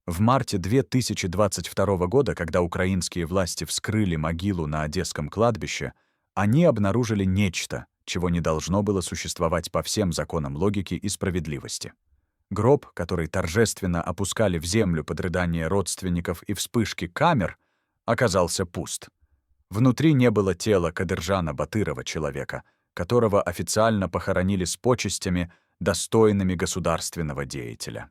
В марте 2022 года, когда украинские власти вскрыли могилу на Одесском кладбище, они обнаружили нечто, чего не должно было существовать по всем законам логики и справедливости. Гроб, который торжественно опускали в землю под рыдание родственников и вспышки камер, оказался пуст. Внутри не было тела Кадыржана Батырова, человека, которого официально похоронили с почестями, достойными государственного деятеля.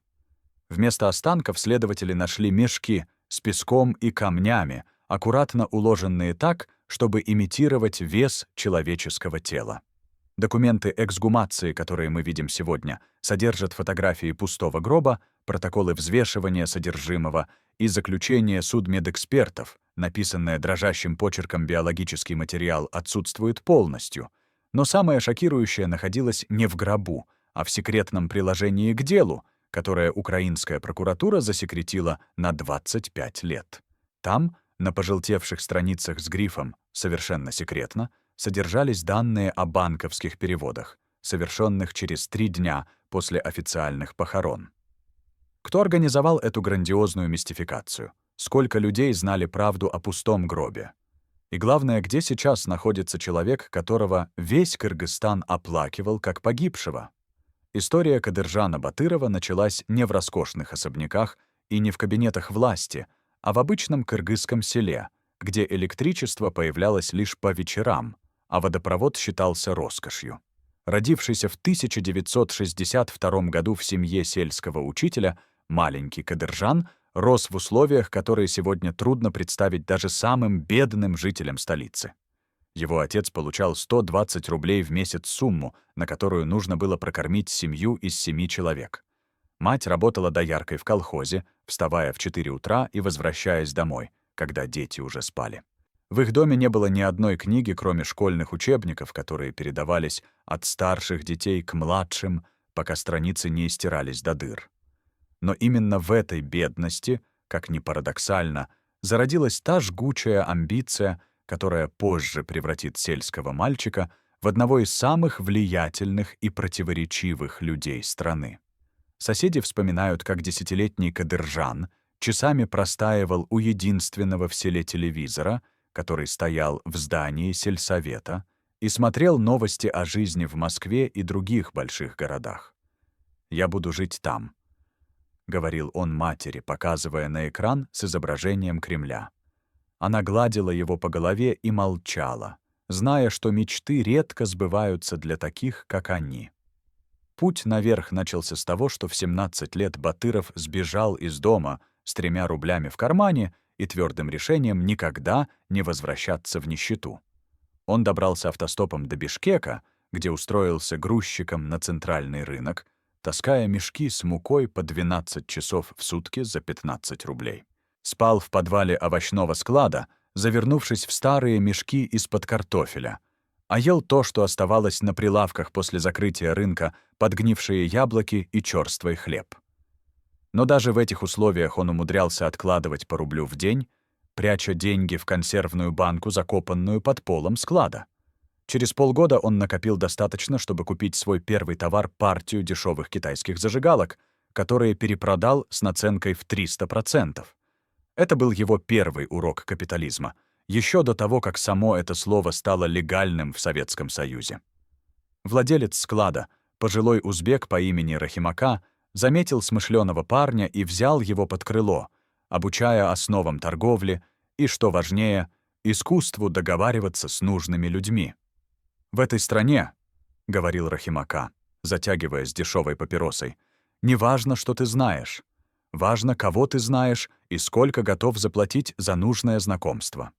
Вместо останков следователи нашли мешки с песком и камнями, аккуратно уложенные так, чтобы имитировать вес человеческого тела. Документы эксгумации, которые мы видим сегодня, содержат фотографии пустого гроба, протоколы взвешивания содержимого и заключение судмедэкспертов. Написанное дрожащим почерком биологический материал отсутствует полностью. Но самое шокирующее находилось не в гробу, а в секретном приложении к делу, которое украинская прокуратура засекретила на 25 лет. Там, на пожелтевших страницах с грифом «Совершенно секретно», содержались данные о банковских переводах, совершенных через 3 дня после официальных похорон. Кто организовал эту грандиозную мистификацию? Сколько людей знали правду о пустом гробе? И главное, где сейчас находится человек, которого весь Кыргызстан оплакивал как погибшего? История Кадыржана Батырова началась не в роскошных особняках и не в кабинетах власти, а в обычном кыргызском селе, где электричество появлялось лишь по вечерам, а водопровод считался роскошью. Родившийся в 1962 году в семье сельского учителя, маленький Кадыржан рос в условиях, которые сегодня трудно представить даже самым бедным жителям столицы. Его отец получал 120 рублей в месяц сумму, на которую нужно было прокормить семью из 7 человек. Мать работала дояркой в колхозе, вставая в 4 утра и возвращаясь домой, когда дети уже спали. В их доме не было ни одной книги, кроме школьных учебников, которые передавались от старших детей к младшим, пока страницы не истирались до дыр. Но именно в этой бедности, как ни парадоксально, зародилась та жгучая амбиция, которая позже превратит сельского мальчика в одного из самых влиятельных и противоречивых людей страны. Соседи вспоминают, как десятилетний Кадыржан часами простаивал у единственного в селе телевизора, который стоял в здании сельсовета, и смотрел новости о жизни в Москве и других больших городах. «Я буду жить там», — говорил он матери, показывая на экран с изображением Кремля. Она гладила его по голове и молчала, зная, что мечты редко сбываются для таких, как они. Путь наверх начался с того, что в 17 лет Батыров сбежал из дома с 3 рублями в кармане и твердым решением никогда не возвращаться в нищету. Он добрался автостопом до Бишкека, где устроился грузчиком на центральный рынок, таская мешки с мукой по 12 часов в сутки за 15 рублей. Спал в подвале овощного склада, завернувшись в старые мешки из-под картофеля, а ел то, что оставалось на прилавках после закрытия рынка, подгнившие яблоки и чёрствый хлеб. Но даже в этих условиях он умудрялся откладывать по рублю в день, пряча деньги в консервную банку, закопанную под полом склада. Через полгода он накопил достаточно, чтобы купить свой первый товар, партию дешевых китайских зажигалок, которые перепродал с наценкой в 300%. Это был его первый урок капитализма, еще до того, как само это слово стало легальным в Советском Союзе. Владелец склада, пожилой узбек по имени Рахимака, заметил смышлёного парня и взял его под крыло, обучая основам торговли и, что важнее, искусству договариваться с нужными людьми. «В этой стране, — говорил Рахимака, затягиваясь дешевой папиросой, — не важно, что ты знаешь. Важно, кого ты знаешь и сколько готов заплатить за нужное знакомство».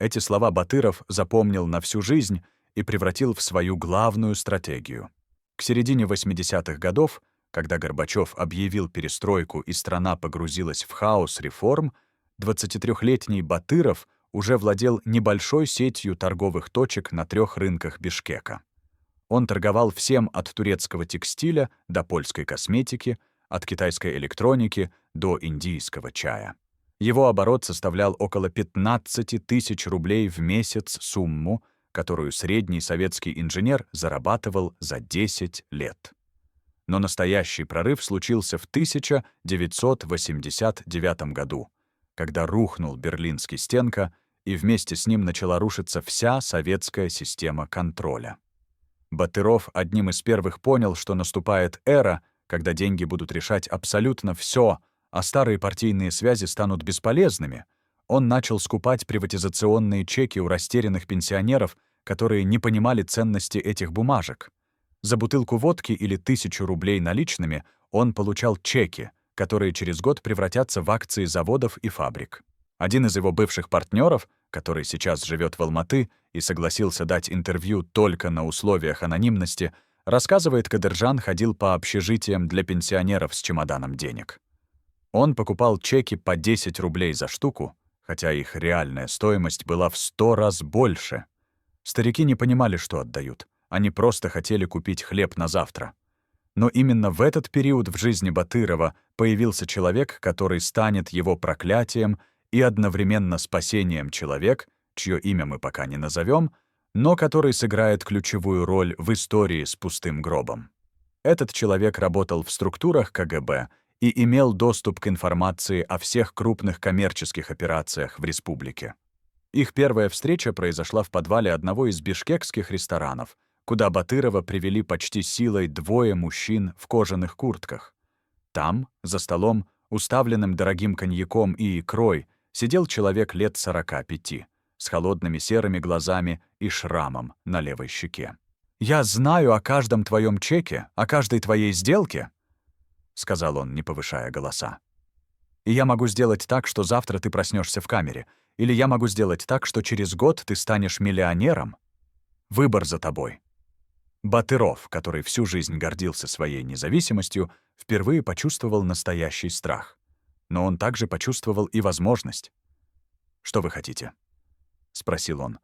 Эти слова Батыров запомнил на всю жизнь и превратил в свою главную стратегию. К середине 80-х годов, когда Горбачев объявил перестройку и страна погрузилась в хаос реформ, 23-летний Батыров уже владел небольшой сетью торговых точек на 3 рынках Бишкека. Он торговал всем от турецкого текстиля до польской косметики, от китайской электроники до индийского чая. Его оборот составлял около 15 тысяч рублей в месяц, сумму, которую средний советский инженер зарабатывал за 10 лет. Но настоящий прорыв случился в 1989 году, когда рухнул Берлинский стенка, и вместе с ним начала рушиться вся советская система контроля. Батыров одним из первых понял, что наступает эра, когда деньги будут решать абсолютно все, а старые партийные связи станут бесполезными. Он начал скупать приватизационные чеки у растерянных пенсионеров, которые не понимали ценности этих бумажек. За бутылку водки или 1000 рублей наличными он получал чеки, которые через год превратятся в акции заводов и фабрик. Один из его бывших партнеров, который сейчас живет в Алматы и согласился дать интервью только на условиях анонимности, рассказывает, Кадыржан ходил по общежитиям для пенсионеров с чемоданом денег. Он покупал чеки по 10 рублей за штуку, хотя их реальная стоимость была в 100 раз больше. Старики не понимали, что отдают. Они просто хотели купить хлеб на завтра. Но именно в этот период в жизни Батырова появился человек, который станет его проклятием и одновременно спасением, человек, чье имя мы пока не назовем, но который сыграет ключевую роль в истории с пустым гробом. Этот человек работал в структурах КГБ и имел доступ к информации о всех крупных коммерческих операциях в республике. Их первая встреча произошла в подвале одного из бишкекских ресторанов, куда Батырова привели почти силой 2 мужчин в кожаных куртках. Там, за столом, уставленным дорогим коньяком и икрой, сидел человек лет 45, с холодными серыми глазами и шрамом на левой щеке. «Я знаю о каждом твоем чеке, о каждой твоей сделке», — сказал он, не повышая голоса. «И я могу сделать так, что завтра ты проснешься в камере, или я могу сделать так, что через год ты станешь миллионером. Выбор за тобой». Батыров, который всю жизнь гордился своей независимостью, впервые почувствовал настоящий страх. Но он также почувствовал и возможность. «Что вы хотите?» — спросил он.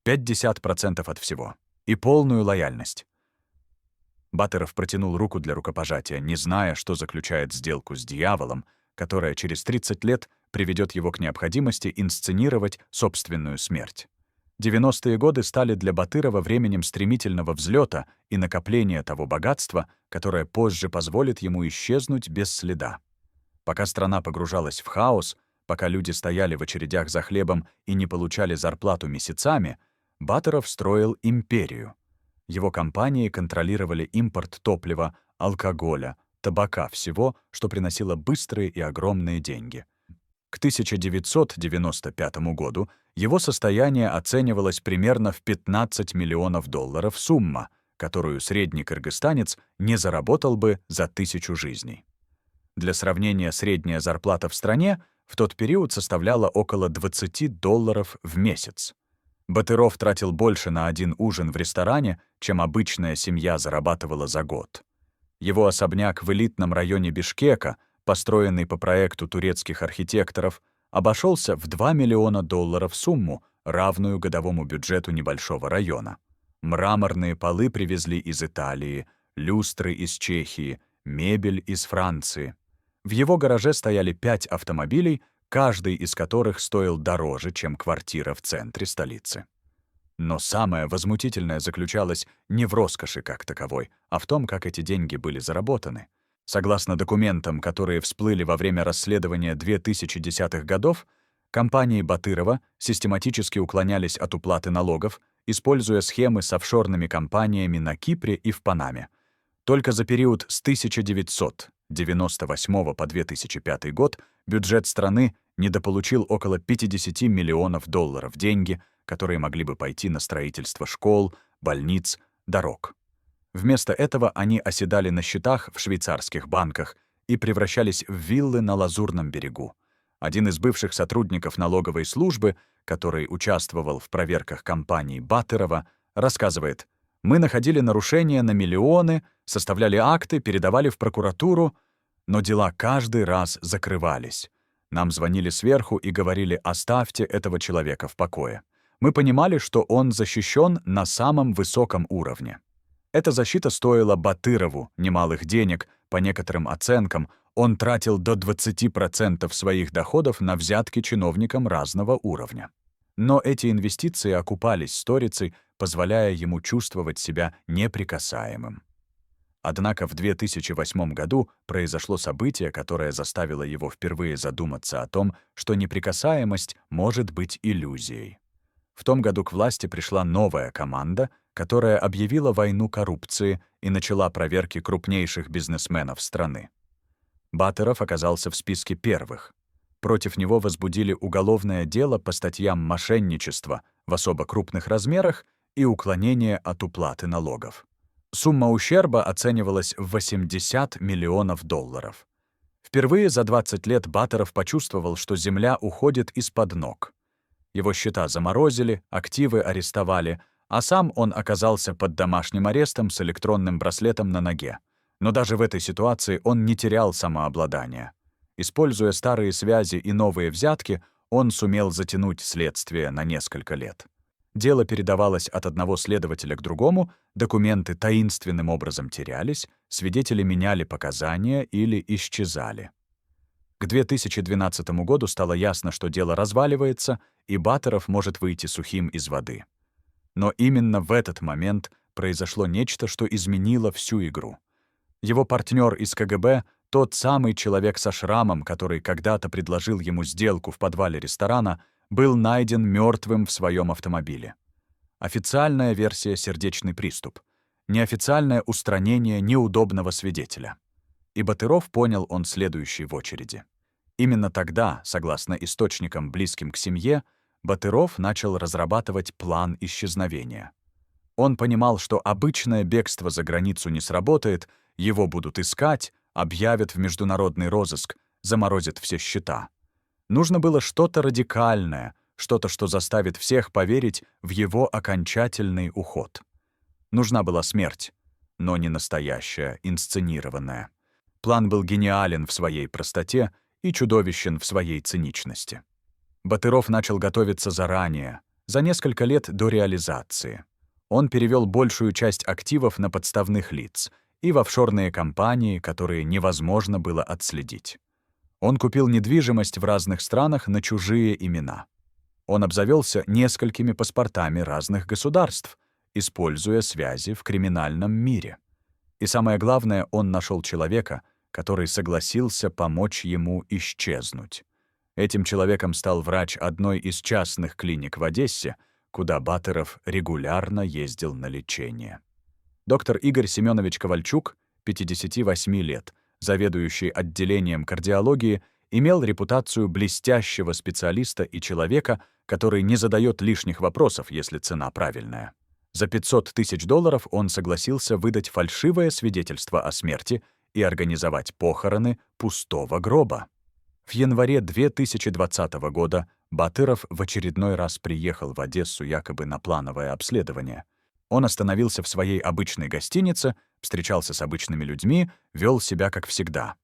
«50% от всего. И полную лояльность». Батыров протянул руку для рукопожатия, не зная, что заключает сделку с дьяволом, которая через 30 лет приведет его к необходимости инсценировать собственную смерть. 90-е годы стали для Батырова временем стремительного взлета и накопления того богатства, которое позже позволит ему исчезнуть без следа. Пока страна погружалась в хаос, пока люди стояли в очередях за хлебом и не получали зарплату месяцами, Батыров строил империю. Его компании контролировали импорт топлива, алкоголя, табака, всего, что приносило быстрые и огромные деньги. К 1995 году его состояние оценивалось примерно в $15 миллионов, сумма, которую средний кыргызстанец не заработал бы за 1000 жизней. Для сравнения, средняя зарплата в стране в тот период составляла около $20 в месяц. Батыров тратил больше на один ужин в ресторане, чем обычная семья зарабатывала за год. Его особняк в элитном районе Бишкека, построенный по проекту турецких архитекторов, обошелся в $2 миллиона сумму, равную годовому бюджету небольшого района. Мраморные полы привезли из Италии, люстры из Чехии, мебель из Франции. В его гараже стояли 5 автомобилей, каждый из которых стоил дороже, чем квартира в центре столицы. Но самое возмутительное заключалось не в роскоши как таковой, а в том, как эти деньги были заработаны. Согласно документам, которые всплыли во время расследования 2010-х годов, компании Батырова систематически уклонялись от уплаты налогов, используя схемы с офшорными компаниями на Кипре и в Панаме. Только за период с 1998 по 2005 год бюджет страны недополучил около $50 миллионов, деньги, которые могли бы пойти на строительство школ, больниц, дорог. Вместо этого они оседали на счетах в швейцарских банках и превращались в виллы на Лазурном берегу. Один из бывших сотрудников налоговой службы, который участвовал в проверках компании Батырова, рассказывает: «Мы находили нарушения на миллионы, составляли акты, передавали в прокуратуру, но дела каждый раз закрывались. Нам звонили сверху и говорили: оставьте этого человека в покое. Мы понимали, что он защищен на самом высоком уровне». Эта защита стоила Батырову немалых денег, по некоторым оценкам, он тратил до 20% своих доходов на взятки чиновникам разного уровня. Но эти инвестиции окупались сторицей, позволяя ему чувствовать себя неприкасаемым. Однако в 2008 году произошло событие, которое заставило его впервые задуматься о том, что неприкасаемость может быть иллюзией. В том году к власти пришла новая команда, которая объявила войну коррупции и начала проверки крупнейших бизнесменов страны. Баттеров оказался в списке первых. Против него возбудили уголовное дело по статьям мошенничества в особо крупных размерах и уклонение от уплаты налогов. Сумма ущерба оценивалась в $80 миллионов. Впервые за 20 лет Баттеров почувствовал, что земля уходит из-под ног. Его счета заморозили, активы арестовали, а сам он оказался под домашним арестом с электронным браслетом на ноге. Но даже в этой ситуации он не терял самообладания. Используя старые связи и новые взятки, он сумел затянуть следствие на несколько лет. Дело передавалось от одного следователя к другому, документы таинственным образом терялись, свидетели меняли показания или исчезали. К 2012 году стало ясно, что дело разваливается, и Баттеров может выйти сухим из воды. Но именно в этот момент произошло нечто, что изменило всю игру. Его партнер из КГБ, тот самый человек со шрамом, который когда-то предложил ему сделку в подвале ресторана, был найден мертвым в своем автомобиле. Официальная версия — сердечный приступ. Неофициальное — устранение неудобного свидетеля. И Батыров понял, он следующий в очереди. Именно тогда, согласно источникам, близким к семье, Батыров начал разрабатывать план исчезновения. Он понимал, что обычное бегство за границу не сработает, его будут искать, объявят в международный розыск, заморозят все счета. Нужно было что-то радикальное, что-то, что заставит всех поверить в его окончательный уход. Нужна была смерть, но не настоящая, инсценированная. План был гениален в своей простоте и чудовищен в своей циничности. Батыров начал готовиться заранее, за несколько лет до реализации. Он перевел большую часть активов на подставных лиц и в офшорные компании, которые невозможно было отследить. Он купил недвижимость в разных странах на чужие имена. Он обзавелся несколькими паспортами разных государств, используя связи в криминальном мире. И самое главное, он нашел человека, который согласился помочь ему исчезнуть. Этим человеком стал врач одной из частных клиник в Одессе, куда Баттеров регулярно ездил на лечение. Доктор Игорь Семенович Ковальчук, 58 лет, заведующий отделением кардиологии, имел репутацию блестящего специалиста и человека, который не задает лишних вопросов, если цена правильная. За $500 тысяч он согласился выдать фальшивое свидетельство о смерти и организовать похороны пустого гроба. В январе 2020 года Батыров в очередной раз приехал в Одессу якобы на плановое обследование. Он остановился в своей обычной гостинице, встречался с обычными людьми, вел себя как всегда.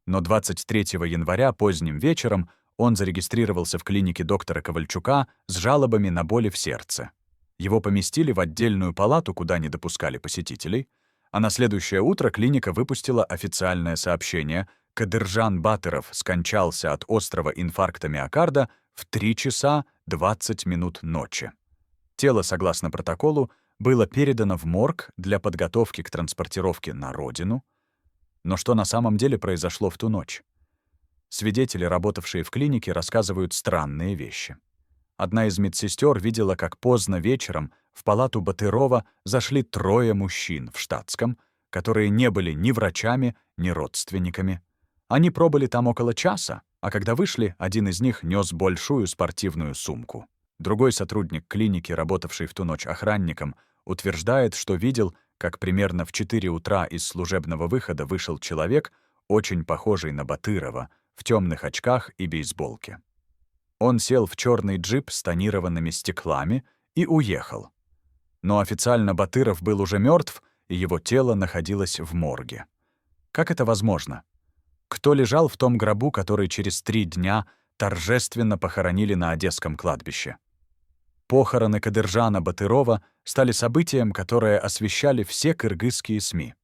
Но 23 января поздним вечером он зарегистрировался в клинике доктора Ковальчука с жалобами на боли в сердце. Его поместили в отдельную палату, куда не допускали посетителей, а на следующее утро клиника выпустила официальное сообщение: Кадыржан Батыров скончался от острого инфаркта миокарда в 3 часа 20 минут ночи. Тело, согласно протоколу, было передано в морг для подготовки к транспортировке на родину. Но что на самом деле произошло в ту ночь? Свидетели, работавшие в клинике, рассказывают странные вещи. Одна из медсестер видела, как поздно вечером в палату Батырова зашли 3 мужчин в штатском, которые не были ни врачами, ни родственниками. Они пробыли там около часа, а когда вышли, один из них нес большую спортивную сумку. Другой сотрудник клиники, работавший в ту ночь охранником, утверждает, что видел, как примерно в 4 утра из служебного выхода вышел человек, очень похожий на Батырова, в темных очках и бейсболке. Он сел в черный джип с тонированными стеклами и уехал. Но официально Батыров был уже мертв, и его тело находилось в морге. Как это возможно? Кто лежал в том гробу, который через 3 дня торжественно похоронили на Одесском кладбище? Похороны Кадыржана Батырова стали событием, которое освещали все кыргызские СМИ.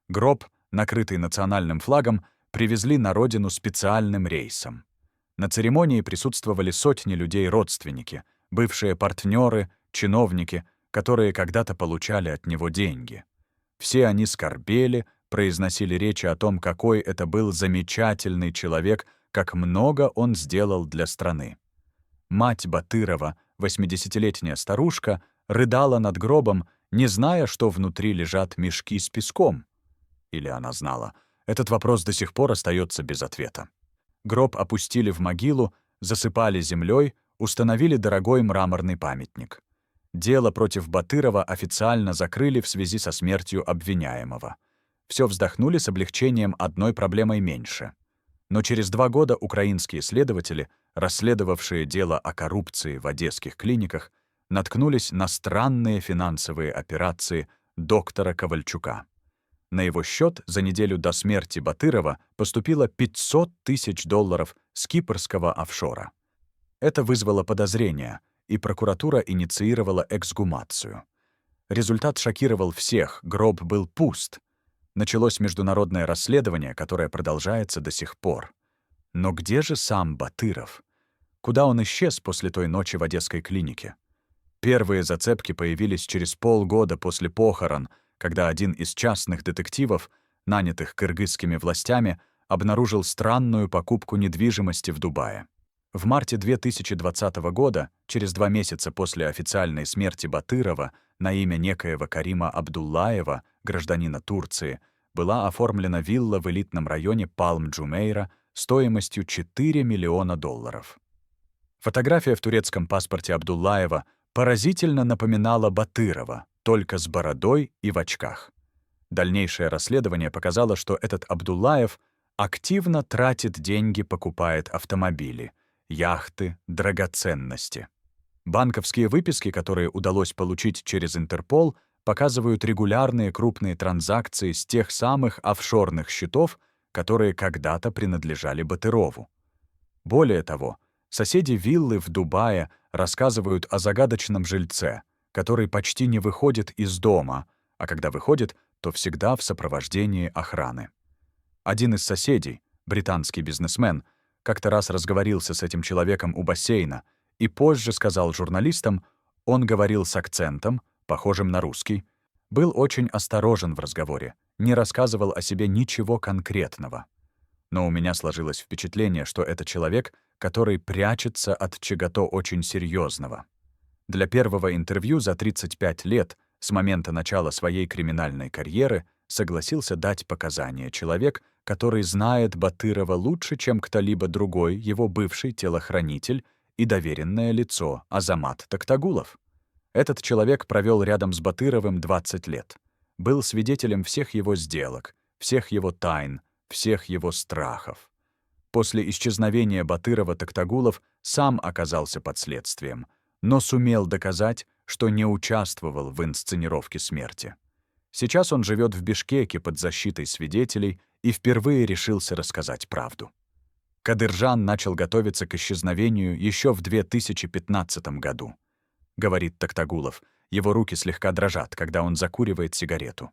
Гроб, накрытый национальным флагом, привезли на родину специальным рейсом. На церемонии присутствовали сотни людей-родственники, бывшие партнеры, чиновники, которые когда-то получали от него деньги. Все они скорбели, произносили речи о том, какой это был замечательный человек, как много он сделал для страны. Мать Батырова, 80-летняя старушка, рыдала над гробом, не зная, что внутри лежат мешки с песком. Или она знала. Этот вопрос до сих пор остается без ответа. Гроб опустили в могилу, засыпали землей, установили дорогой мраморный памятник. Дело против Батырова официально закрыли в связи со смертью обвиняемого. Все вздохнули с облегчением, одной проблемой меньше. Но через 2 года украинские следователи, расследовавшие дело о коррупции в одесских клиниках, наткнулись на странные финансовые операции доктора Ковальчука. На его счет за неделю до смерти Батырова поступило $500 000 с кипрского офшора. Это вызвало подозрения, и прокуратура инициировала эксгумацию. Результат шокировал всех, гроб был пуст. Началось международное расследование, которое продолжается до сих пор. Но где же сам Батыров? Куда он исчез после той ночи в одесской клинике? Первые зацепки появились через полгода после похорон, когда один из частных детективов, нанятых кыргызскими властями, обнаружил странную покупку недвижимости в Дубае. В марте 2020 года, через 2 месяца после официальной смерти Батырова, на имя некоего Карима Абдуллаева, гражданина Турции, была оформлена вилла в элитном районе Палм-Джумейра стоимостью $4 миллиона. Фотография в турецком паспорте Абдуллаева поразительно напоминала Батырова, только с бородой и в очках. Дальнейшее расследование показало, что этот Абдуллаев активно тратит деньги, покупает автомобили, яхты, драгоценности. Банковские выписки, которые удалось получить через Интерпол, показывают регулярные крупные транзакции с тех самых офшорных счетов, которые когда-то принадлежали Батырову. Более того, соседи виллы в Дубае рассказывают о загадочном жильце, который почти не выходит из дома, а когда выходит, то всегда в сопровождении охраны. Один из соседей, британский бизнесмен, как-то раз разговорился с этим человеком у бассейна и позже сказал журналистам, он говорил с акцентом, похожим на русский, был очень осторожен в разговоре, не рассказывал о себе ничего конкретного. Но у меня сложилось впечатление, что это человек, который прячется от чего-то очень серьезного. Для первого интервью за 35 лет, с момента начала своей криминальной карьеры, согласился дать показания человек, который знает Батырова лучше, чем кто-либо другой, его бывший телохранитель и доверенное лицо Азамат Токтагулов. Этот человек провел рядом с Батыровым 20 лет. Был свидетелем всех его сделок, всех его тайн, всех его страхов. После исчезновения Батырова Токтагулов сам оказался под следствием, но сумел доказать, что не участвовал в инсценировке смерти. Сейчас он живет в Бишкеке под защитой свидетелей и впервые решился рассказать правду. Кадыржан начал готовиться к исчезновению еще в 2015 году. Говорит Токтагулов, его руки слегка дрожат, когда он закуривает сигарету.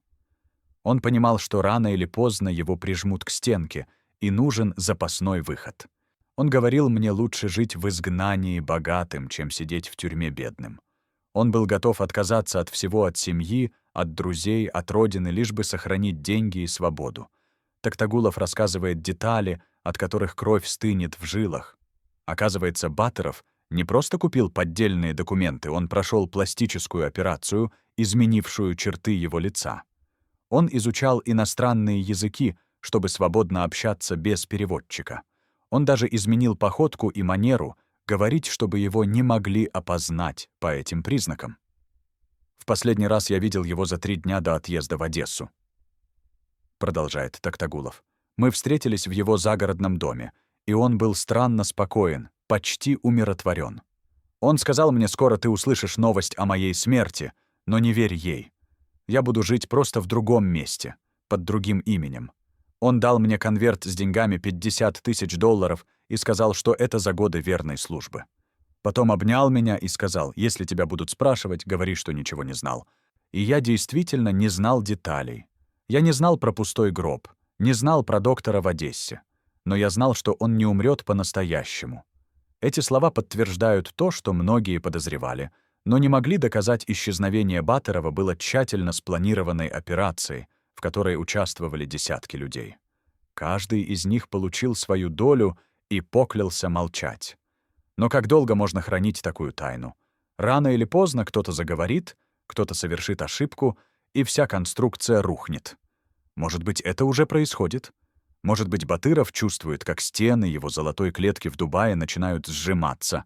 Он понимал, что рано или поздно его прижмут к стенке, и нужен запасной выход. Он говорил, мне лучше жить в изгнании богатым, чем сидеть в тюрьме бедным. Он был готов отказаться от всего, от семьи, от друзей, от родины, лишь бы сохранить деньги и свободу. Токтагулов рассказывает детали, от которых кровь стынет в жилах. Оказывается, Батыров не просто купил поддельные документы, он прошел пластическую операцию, изменившую черты его лица. Он изучал иностранные языки, чтобы свободно общаться без переводчика. Он даже изменил походку и манеру, говорить, чтобы его не могли опознать по этим признакам. В последний раз я видел его за 3 дня до отъезда в Одессу. Продолжает Токтагулов. Мы встретились в его загородном доме, и он был странно спокоен, почти умиротворен. Он сказал мне, скоро ты услышишь новость о моей смерти, но не верь ей. Я буду жить просто в другом месте, под другим именем. Он дал мне конверт с деньгами $50 000 и сказал, что это за годы верной службы. Потом обнял меня и сказал, если тебя будут спрашивать, говори, что ничего не знал. И я действительно не знал деталей. Я не знал про пустой гроб, не знал про доктора в Одессе. Но я знал, что он не умрет по-настоящему. Эти слова подтверждают то, что многие подозревали, но не могли доказать исчезновение Батырова было тщательно спланированной операцией, в которой участвовали десятки людей. Каждый из них получил свою долю и поклялся молчать. Но как долго можно хранить такую тайну? Рано или поздно кто-то заговорит, кто-то совершит ошибку, и вся конструкция рухнет. Может быть, это уже происходит? Может быть, Батыров чувствует, как стены его золотой клетки в Дубае начинают сжиматься.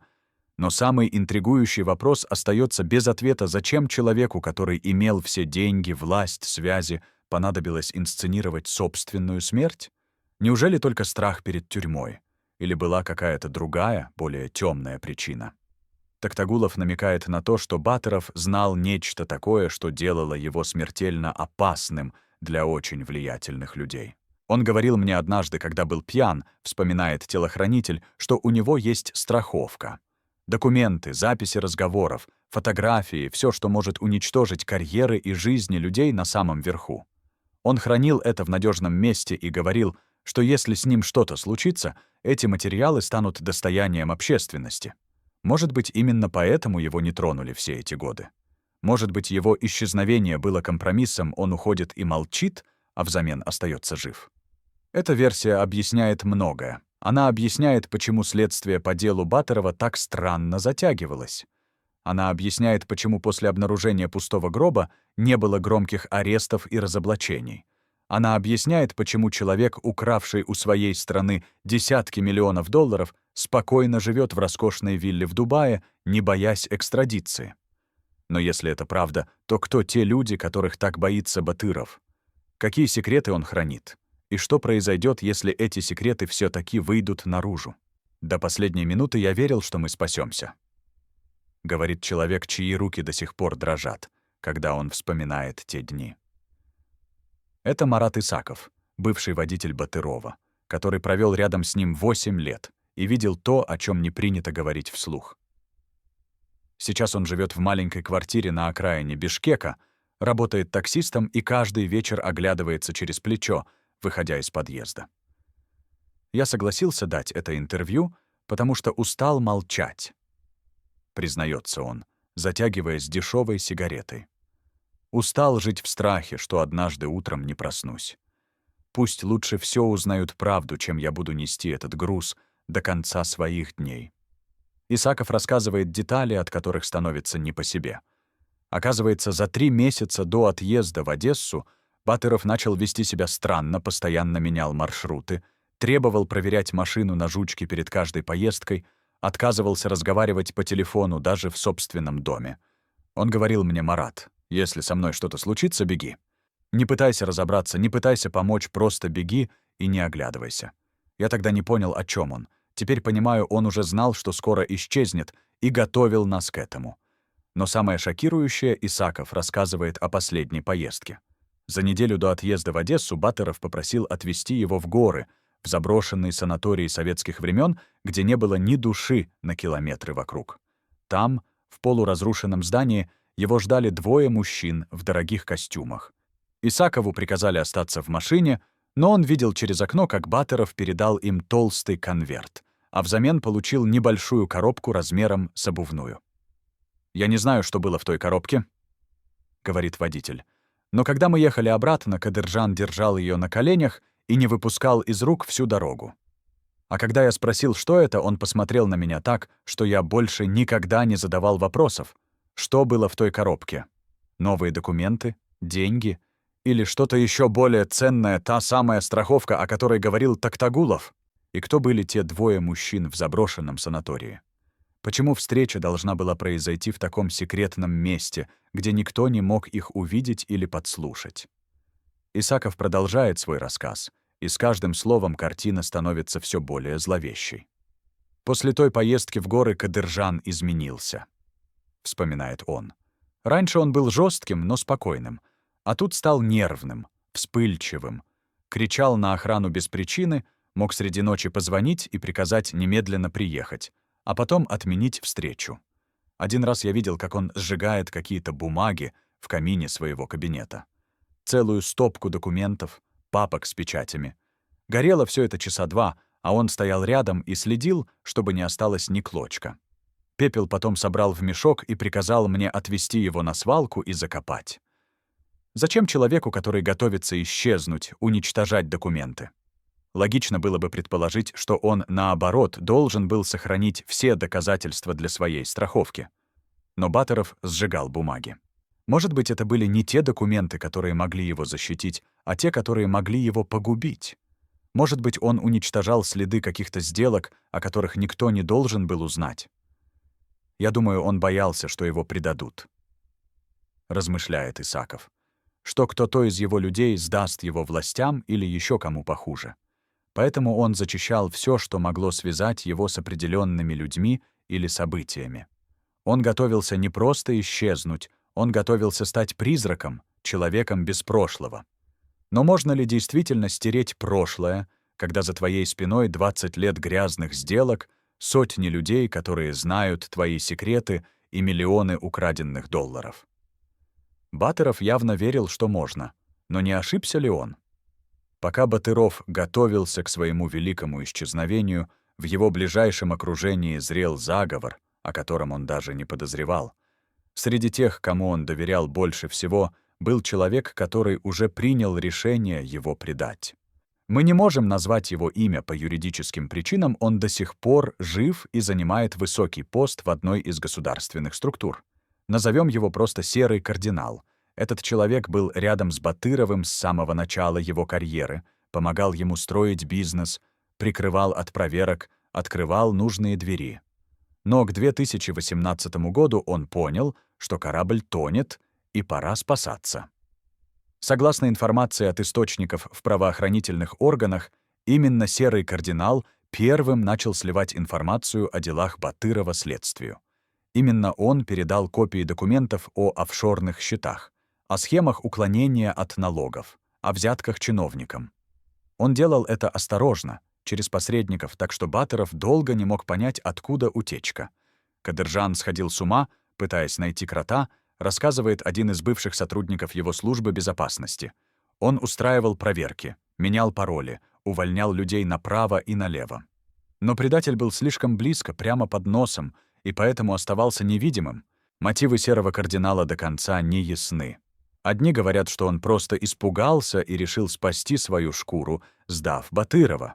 Но самый интригующий вопрос остается без ответа: зачем человеку, который имел все деньги, власть, связи, понадобилось инсценировать собственную смерть? Неужели только страх перед тюрьмой? Или была какая-то другая, более темная причина? Токтагулов намекает на то, что Батыров знал нечто такое, что делало его смертельно опасным для очень влиятельных людей. Он говорил мне однажды, когда был пьян, вспоминает телохранитель, что у него есть страховка. Документы, записи разговоров, фотографии, все, что может уничтожить карьеры и жизни людей на самом верху. Он хранил это в надежном месте и говорил, что если с ним что-то случится, эти материалы станут достоянием общественности. Может быть, именно поэтому его не тронули все эти годы. Может быть, его исчезновение было компромиссом, он уходит и молчит, а взамен остается жив. Эта версия объясняет многое. Она объясняет, почему следствие по делу Батырова так странно затягивалось. Она объясняет, почему после обнаружения пустого гроба не было громких арестов и разоблачений. Она объясняет, почему человек, укравший у своей страны десятки миллионов долларов, спокойно живет в роскошной вилле в Дубае, не боясь экстрадиции. Но если это правда, то кто те люди, которых так боится Батыров? Какие секреты он хранит? И что произойдет, если эти секреты все-таки выйдут наружу? До последней минуты я верил, что мы спасемся, говорит человек, чьи руки до сих пор дрожат, когда он вспоминает те дни. Это Марат Исаков, бывший водитель Батырова, который провел рядом с ним 8 лет и видел то, о чем не принято говорить вслух. Сейчас он живет в маленькой квартире на окраине Бишкека, работает таксистом и каждый вечер оглядывается через плечо, выходя из подъезда. Я согласился дать это интервью, потому что устал молчать, признается он, затягиваясь дешевой сигаретой. Устал жить в страхе, что однажды утром не проснусь. Пусть лучше все узнают правду, чем я буду нести этот груз до конца своих дней. Исаков рассказывает детали, от которых становится не по себе. Оказывается, за 3 месяца до отъезда в Одессу Батыров начал вести себя странно, постоянно менял маршруты, требовал проверять машину на жучки перед каждой поездкой, отказывался разговаривать по телефону даже в собственном доме. Он говорил мне: «Марат, если со мной что-то случится, беги. Не пытайся разобраться, не пытайся помочь, просто беги и не оглядывайся». Я тогда не понял, о чем он. Теперь понимаю, он уже знал, что скоро исчезнет, и готовил нас к этому. Но самое шокирующее, Исаков рассказывает о последней поездке. За неделю до отъезда в Одессу Батыров попросил отвезти его в горы, в заброшенный санаторий советских времен, где не было ни души на километры вокруг. Там, в полуразрушенном здании, его ждали 2 мужчин в дорогих костюмах. Исакову приказали остаться в машине, но он видел через окно, как Батыров передал им толстый конверт, а взамен получил небольшую коробку размером с обувную. «Я не знаю, что было в той коробке», — говорит водитель. «Но когда мы ехали обратно, Кадыржан держал ее на коленях и не выпускал из рук всю дорогу. А когда я спросил, что это, он посмотрел на меня так, что я больше никогда не задавал вопросов. Что было в той коробке? Новые документы? Деньги? Или что-то еще более ценное, та самая страховка, о которой говорил Токтагулов? И кто были те 2 мужчин в заброшенном санатории? Почему встреча должна была произойти в таком секретном месте, где никто не мог их увидеть или подслушать?» Исаков продолжает свой рассказ, и с каждым словом картина становится все более зловещей. «После той поездки в горы Кадыржан изменился», — вспоминает он. «Раньше он был жестким, но спокойным, а тут стал нервным, вспыльчивым, кричал на охрану без причины, мог среди ночи позвонить и приказать немедленно приехать, а потом отменить встречу. Один раз я видел, как он сжигает какие-то бумаги в камине своего кабинета. Целую стопку документов, папок с печатями. Горело все это часа 2, а он стоял рядом и следил, чтобы не осталось ни клочка. Пепел потом собрал в мешок и приказал мне отвезти его на свалку и закопать. Зачем человеку, который готовится исчезнуть, уничтожать документы? Логично было бы предположить, что он, наоборот, должен был сохранить все доказательства для своей страховки. Но Баттеров сжигал бумаги. Может быть, это были не те документы, которые могли его защитить, а те, которые могли его погубить. Может быть, он уничтожал следы каких-то сделок, о которых никто не должен был узнать. Я думаю, он боялся, что его предадут. Размышляет Исаков. Что кто-то из его людей сдаст его властям или еще кому похуже. Поэтому он зачищал все, что могло связать его с определенными людьми или событиями. Он готовился не просто исчезнуть, он готовился стать призраком, человеком без прошлого. Но можно ли действительно стереть прошлое, когда за твоей спиной 20 лет грязных сделок, сотни людей, которые знают твои секреты, и миллионы украденных долларов? Баттеров явно верил, что можно, но не ошибся ли он? Пока Батыров готовился к своему великому исчезновению, в его ближайшем окружении зрел заговор, о котором он даже не подозревал. Среди тех, кому он доверял больше всего, был человек, который уже принял решение его предать. Мы не можем назвать его имя по юридическим причинам, он до сих пор жив и занимает высокий пост в одной из государственных структур. Назовем его просто «Серый кардинал». Этот человек был рядом с Батыровым с самого начала его карьеры, помогал ему строить бизнес, прикрывал от проверок, открывал нужные двери. Но к 2018 году он понял, что корабль тонет, и пора спасаться. Согласно информации от источников в правоохранительных органах, именно «Серый кардинал» первым начал сливать информацию о делах Батырова следствию. Именно он передал копии документов о офшорных счетах, о схемах уклонения от налогов, о взятках чиновникам. Он делал это осторожно, через посредников, так что Батыров долго не мог понять, откуда утечка. Кадыржан сходил с ума, пытаясь найти крота, рассказывает один из бывших сотрудников его службы безопасности. Он устраивал проверки, менял пароли, увольнял людей направо и налево. Но предатель был слишком близко, прямо под носом, и поэтому оставался невидимым. Мотивы серого кардинала до конца не ясны. Одни говорят, что он просто испугался и решил спасти свою шкуру, сдав Батырова.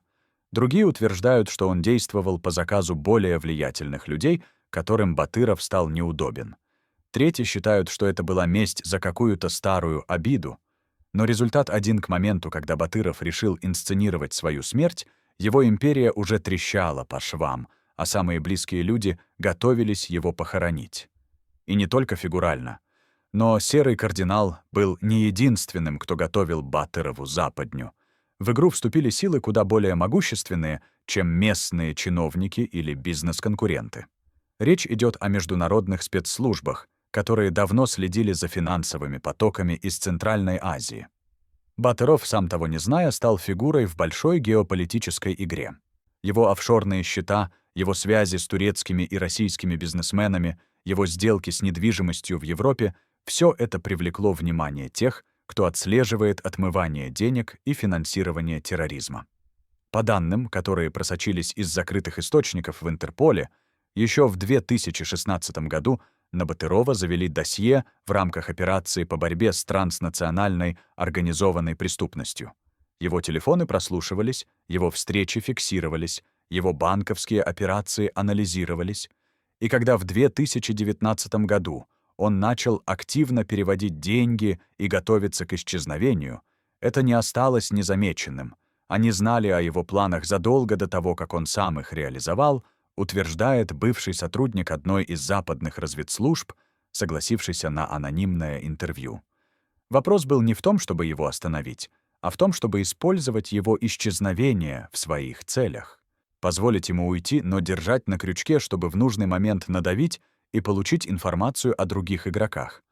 Другие утверждают, что он действовал по заказу более влиятельных людей, которым Батыров стал неудобен. Третьи считают, что это была месть за какую-то старую обиду. Но результат один к моменту, когда Батыров решил инсценировать свою смерть, его империя уже трещала по швам, а самые близкие люди готовились его похоронить. И не только фигурально. Но серый кардинал был не единственным, кто готовил Батырову западню. В игру вступили силы куда более могущественные, чем местные чиновники или бизнес-конкуренты. Речь идет о международных спецслужбах, которые давно следили за финансовыми потоками из Центральной Азии. Батыров, сам того не зная, стал фигурой в большой геополитической игре. Его офшорные счета, его связи с турецкими и российскими бизнесменами, его сделки с недвижимостью в Европе — все это привлекло внимание тех, кто отслеживает отмывание денег и финансирование терроризма. По данным, которые просочились из закрытых источников в Интерполе, еще в 2016 году на Батырова завели досье в рамках операции по борьбе с транснациональной организованной преступностью. Его телефоны прослушивались, его встречи фиксировались, его банковские операции анализировались. И когда в 2019 году он начал активно переводить деньги и готовиться к исчезновению, это не осталось незамеченным. Они знали о его планах задолго до того, как он сам их реализовал, утверждает бывший сотрудник одной из западных разведслужб, согласившийся на анонимное интервью. Вопрос был не в том, чтобы его остановить, а в том, чтобы использовать его исчезновение в своих целях. Позволить ему уйти, но держать на крючке, чтобы в нужный момент надавить и получить информацию о других игроках.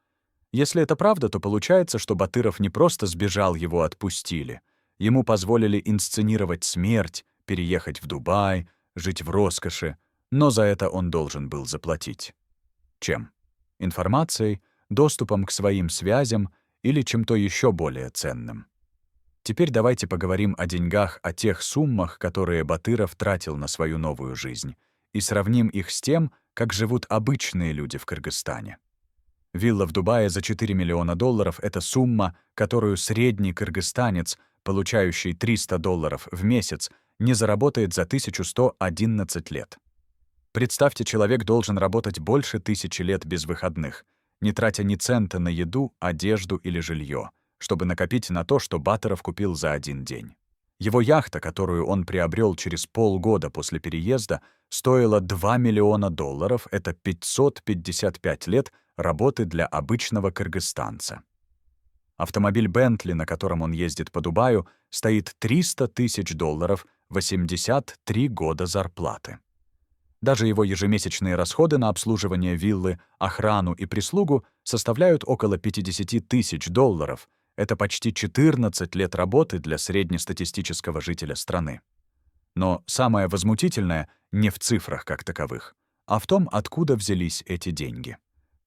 Если это правда, то получается, что Батыров не просто сбежал, его отпустили. Ему позволили инсценировать смерть, переехать в Дубай, жить в роскоши, но за это он должен был заплатить. Чем? Информацией, доступом к своим связям или чем-то еще более ценным. Теперь давайте поговорим о деньгах, о тех суммах, которые Батыров тратил на свою новую жизнь, и сравним их с тем, как живут обычные люди в Кыргызстане. Вилла в Дубае за $4 миллиона — это сумма, которую средний кыргызстанец, получающий $300 в месяц, не заработает за 1111 лет. Представьте, человек должен работать больше 1000 лет без выходных, не тратя ни цента на еду, одежду или жилье, чтобы накопить на то, что Батыров купил за один день. Его яхта, которую он приобрел через полгода после переезда, стоила $2 миллиона, это 555 лет работы для обычного кыргызстанца. Автомобиль Бентли, на котором он ездит по Дубаю, стоит $300 тысяч, 83 года зарплаты. Даже его ежемесячные расходы на обслуживание виллы, охрану и прислугу составляют около $50 тысяч. Это почти 14 лет работы для среднестатистического жителя страны. Но самое возмутительное не в цифрах как таковых, а в том, откуда взялись эти деньги.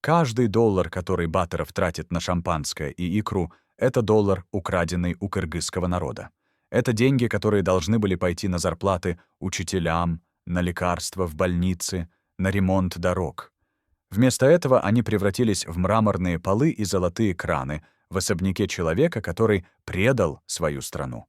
Каждый доллар, который Батыров тратит на шампанское и икру, это доллар, украденный у кыргызского народа. Это деньги, которые должны были пойти на зарплаты учителям, на лекарства в больнице, на ремонт дорог. Вместо этого они превратились в мраморные полы и золотые краны в особняке человека, который предал свою страну.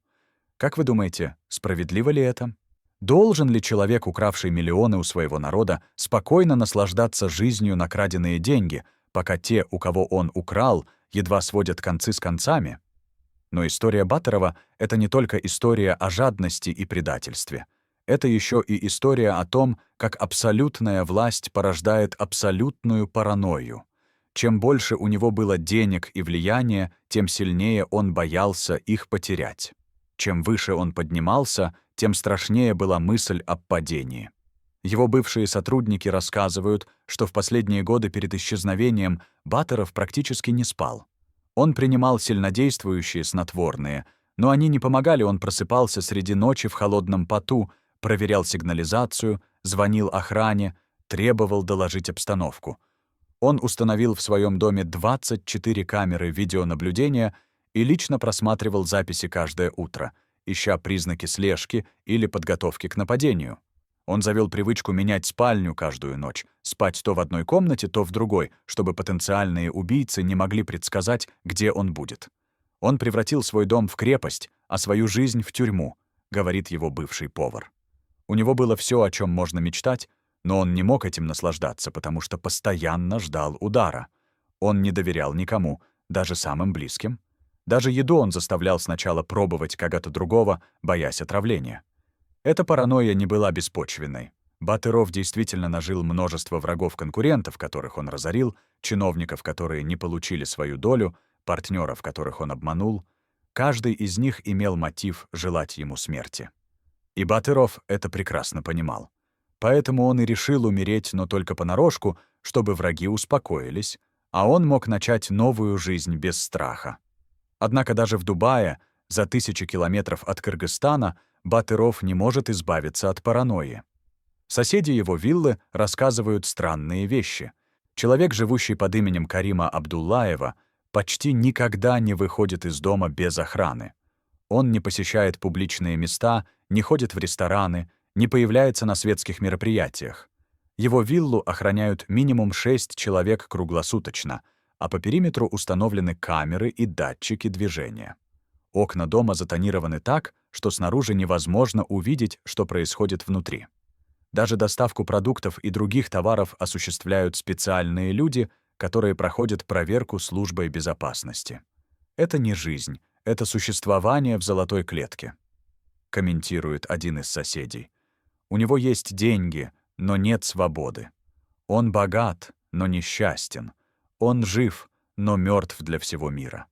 Как вы думаете, справедливо ли это? Должен ли человек, укравший миллионы у своего народа, спокойно наслаждаться жизнью на краденные деньги, пока те, у кого он украл, едва сводят концы с концами? Но история Батырова — это не только история о жадности и предательстве. Это еще и история о том, как абсолютная власть порождает абсолютную паранойю. Чем больше у него было денег и влияния, тем сильнее он боялся их потерять. Чем выше он поднимался, тем страшнее была мысль об падении. Его бывшие сотрудники рассказывают, что в последние годы перед исчезновением Батыров практически не спал. Он принимал сильнодействующие снотворные, но они не помогали, он просыпался среди ночи в холодном поту, проверял сигнализацию, звонил охране, требовал доложить обстановку. Он установил в своем доме 24 камеры видеонаблюдения и лично просматривал записи каждое утро, ища признаки слежки или подготовки к нападению. Он завел привычку менять спальню каждую ночь, спать то в одной комнате, то в другой, чтобы потенциальные убийцы не могли предсказать, где он будет. Он превратил свой дом в крепость, а свою жизнь в тюрьму, говорит его бывший повар. У него было все, о чем можно мечтать, но он не мог этим наслаждаться, потому что постоянно ждал удара. Он не доверял никому, даже самым близким. Даже еду он заставлял сначала пробовать кого-то другого, боясь отравления. Эта паранойя не была беспочвенной. Батыров действительно нажил множество врагов-конкурентов, которых он разорил, чиновников, которые не получили свою долю, партнеров, которых он обманул. Каждый из них имел мотив желать ему смерти. И Батыров это прекрасно понимал. Поэтому он и решил умереть, но только понарошку, чтобы враги успокоились, а он мог начать новую жизнь без страха. Однако даже в Дубае, за 1000 километров от Кыргызстана, Батыров не может избавиться от паранойи. Соседи его виллы рассказывают странные вещи. Человек, живущий под именем Карима Абдуллаева, почти никогда не выходит из дома без охраны. Он не посещает публичные места, не ходит в рестораны, не появляется на светских мероприятиях. Его виллу охраняют минимум 6 человек круглосуточно, а по периметру установлены камеры и датчики движения. Окна дома затонированы так, что снаружи невозможно увидеть, что происходит внутри. Даже доставку продуктов и других товаров осуществляют специальные люди, которые проходят проверку службой безопасности. Это не жизнь, это существование в золотой клетке, комментирует один из соседей. У него есть деньги, но нет свободы. Он богат, но несчастен. Он жив, но мертв для всего мира.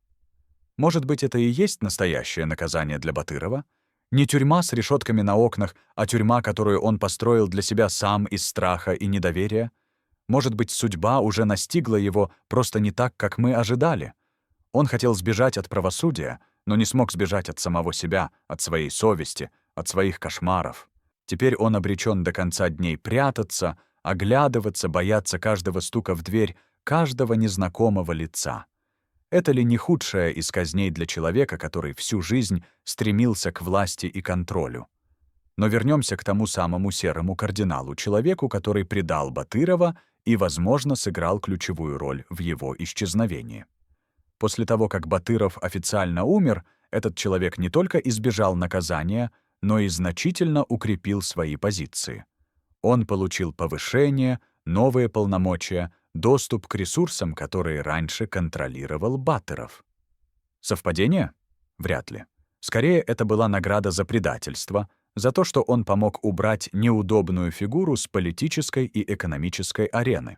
Может быть, это и есть настоящее наказание для Батырова? Не тюрьма с решетками на окнах, а тюрьма, которую он построил для себя сам из страха и недоверия? Может быть, судьба уже настигла его просто не так, как мы ожидали? Он хотел сбежать от правосудия, но не смог сбежать от самого себя, от своей совести, от своих кошмаров. Теперь он обречен до конца дней прятаться, оглядываться, бояться каждого стука в дверь, каждого незнакомого лица. Это ли не худшая из казней для человека, который всю жизнь стремился к власти и контролю? Но вернемся к тому самому серому кардиналу, человеку, который предал Батырова и, возможно, сыграл ключевую роль в его исчезновении. После того, как Батыров официально умер, этот человек не только избежал наказания, но и значительно укрепил свои позиции. Он получил повышение, новые полномочия, доступ к ресурсам, которые раньше контролировал Батыров. Совпадение? Вряд ли. Скорее, это была награда за предательство, за то, что он помог убрать неудобную фигуру с политической и экономической арены.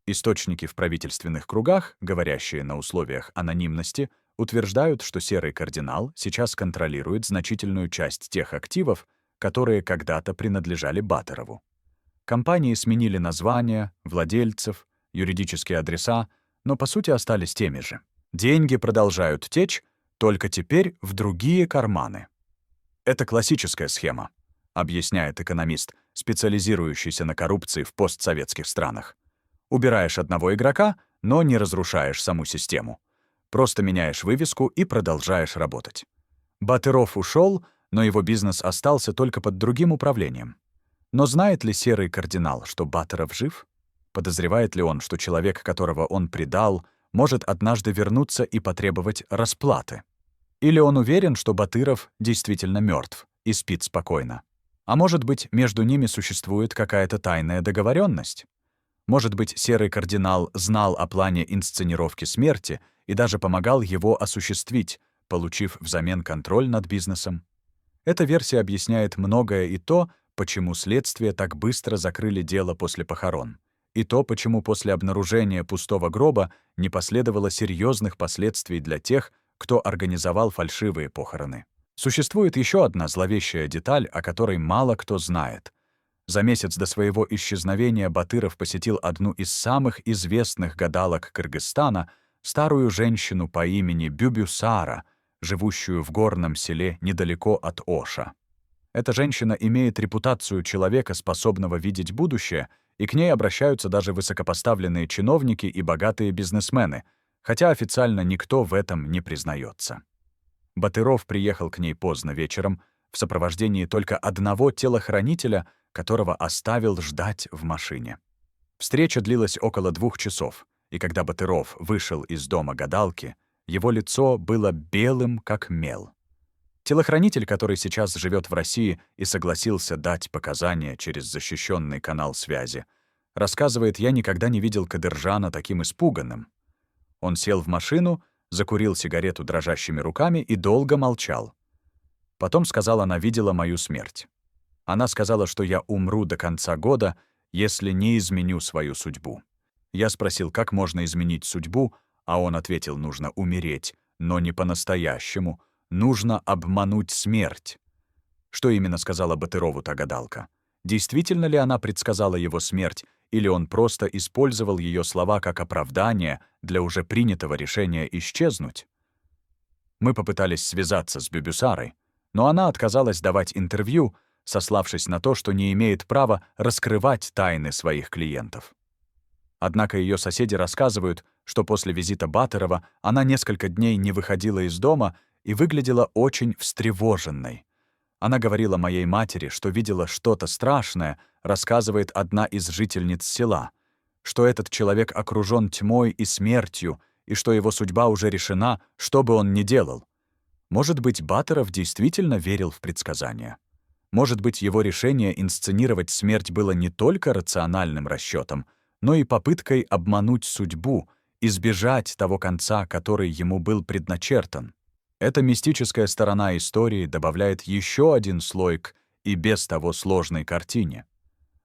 Источники в правительственных кругах, говорящие на условиях анонимности, утверждают, что серый кардинал сейчас контролирует значительную часть тех активов, которые когда-то принадлежали Батырову. Компании сменили названия, владельцев, юридические адреса, но по сути остались теми же. Деньги продолжают течь, только теперь в другие карманы. Это классическая схема, объясняет экономист, специализирующийся на коррупции в постсоветских странах. Убираешь одного игрока, но не разрушаешь саму систему. Просто меняешь вывеску и продолжаешь работать. Батыров ушел, но его бизнес остался только под другим управлением. Но знает ли серый кардинал, что Батыров жив? Подозревает ли он, что человек, которого он предал, может однажды вернуться и потребовать расплаты? Или он уверен, что Батыров действительно мертв и спит спокойно? А может быть, между ними существует какая-то тайная договоренность? Может быть, серый кардинал знал о плане инсценировки смерти и даже помогал его осуществить, получив взамен контроль над бизнесом? Эта версия объясняет многое и то, почему следствие так быстро закрыли дело после похорон, и то, почему после обнаружения пустого гроба не последовало серьезных последствий для тех, кто организовал фальшивые похороны. Существует еще одна зловещая деталь, о которой мало кто знает. За месяц до своего исчезновения Батыров посетил одну из самых известных гадалок Кыргызстана, старую женщину по имени Бюбюсара, живущую в горном селе недалеко от Оша. Эта женщина имеет репутацию человека, способного видеть будущее, и к ней обращаются даже высокопоставленные чиновники и богатые бизнесмены, хотя официально никто в этом не признается. Батыров приехал к ней поздно вечером в сопровождении только одного телохранителя, которого оставил ждать в машине. Встреча длилась около 2 часов, и когда Батыров вышел из дома гадалки, его лицо было белым, как мел. Телохранитель, который сейчас живет в России и согласился дать показания через защищенный канал связи, рассказывает, я никогда не видел Кадыржана таким испуганным. Он сел в машину, закурил сигарету дрожащими руками и долго молчал. Потом сказал, она видела мою смерть. Она сказала, что я умру до конца года, если не изменю свою судьбу. Я спросил, как можно изменить судьбу, а он ответил, нужно умереть, но не по-настоящему, нужно обмануть смерть. Что именно сказала Батырову та гадалка? Действительно ли она предсказала его смерть, или он просто использовал ее слова как оправдание для уже принятого решения исчезнуть? Мы попытались связаться с Бюбюсарой, но она отказалась давать интервью, сославшись на то, что не имеет права раскрывать тайны своих клиентов. Однако ее соседи рассказывают, что после визита Батырова она несколько дней не выходила из дома и выглядела очень встревоженной. Она говорила моей матери, что видела что-то страшное, рассказывает одна из жительниц села, что этот человек окружен тьмой и смертью, и что его судьба уже решена, что бы он ни делал. Может быть, Батыров действительно верил в предсказания. Может быть, его решение инсценировать смерть было не только рациональным расчетом, но и попыткой обмануть судьбу, избежать того конца, который ему был предначертан. Эта мистическая сторона истории добавляет еще один слой к и без того сложной картине.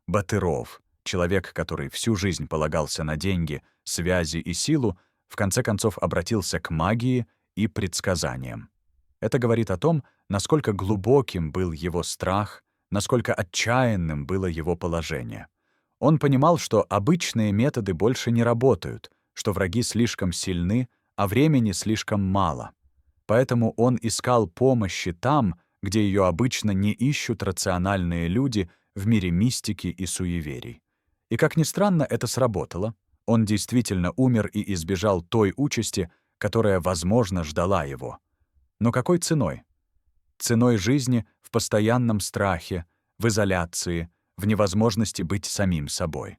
Батыров, человек, который всю жизнь полагался на деньги, связи и силу, в конце концов обратился к магии и предсказаниям. Это говорит о том, насколько глубоким был его страх, насколько отчаянным было его положение. Он понимал, что обычные методы больше не работают, что враги слишком сильны, а времени слишком мало. Поэтому он искал помощи там, где ее обычно не ищут рациональные люди в мире мистики и суеверий. И, как ни странно, это сработало. Он действительно умер и избежал той участи, которая, возможно, ждала его. Но какой ценой? Ценой жизни в постоянном страхе, в изоляции, в невозможности быть самим собой.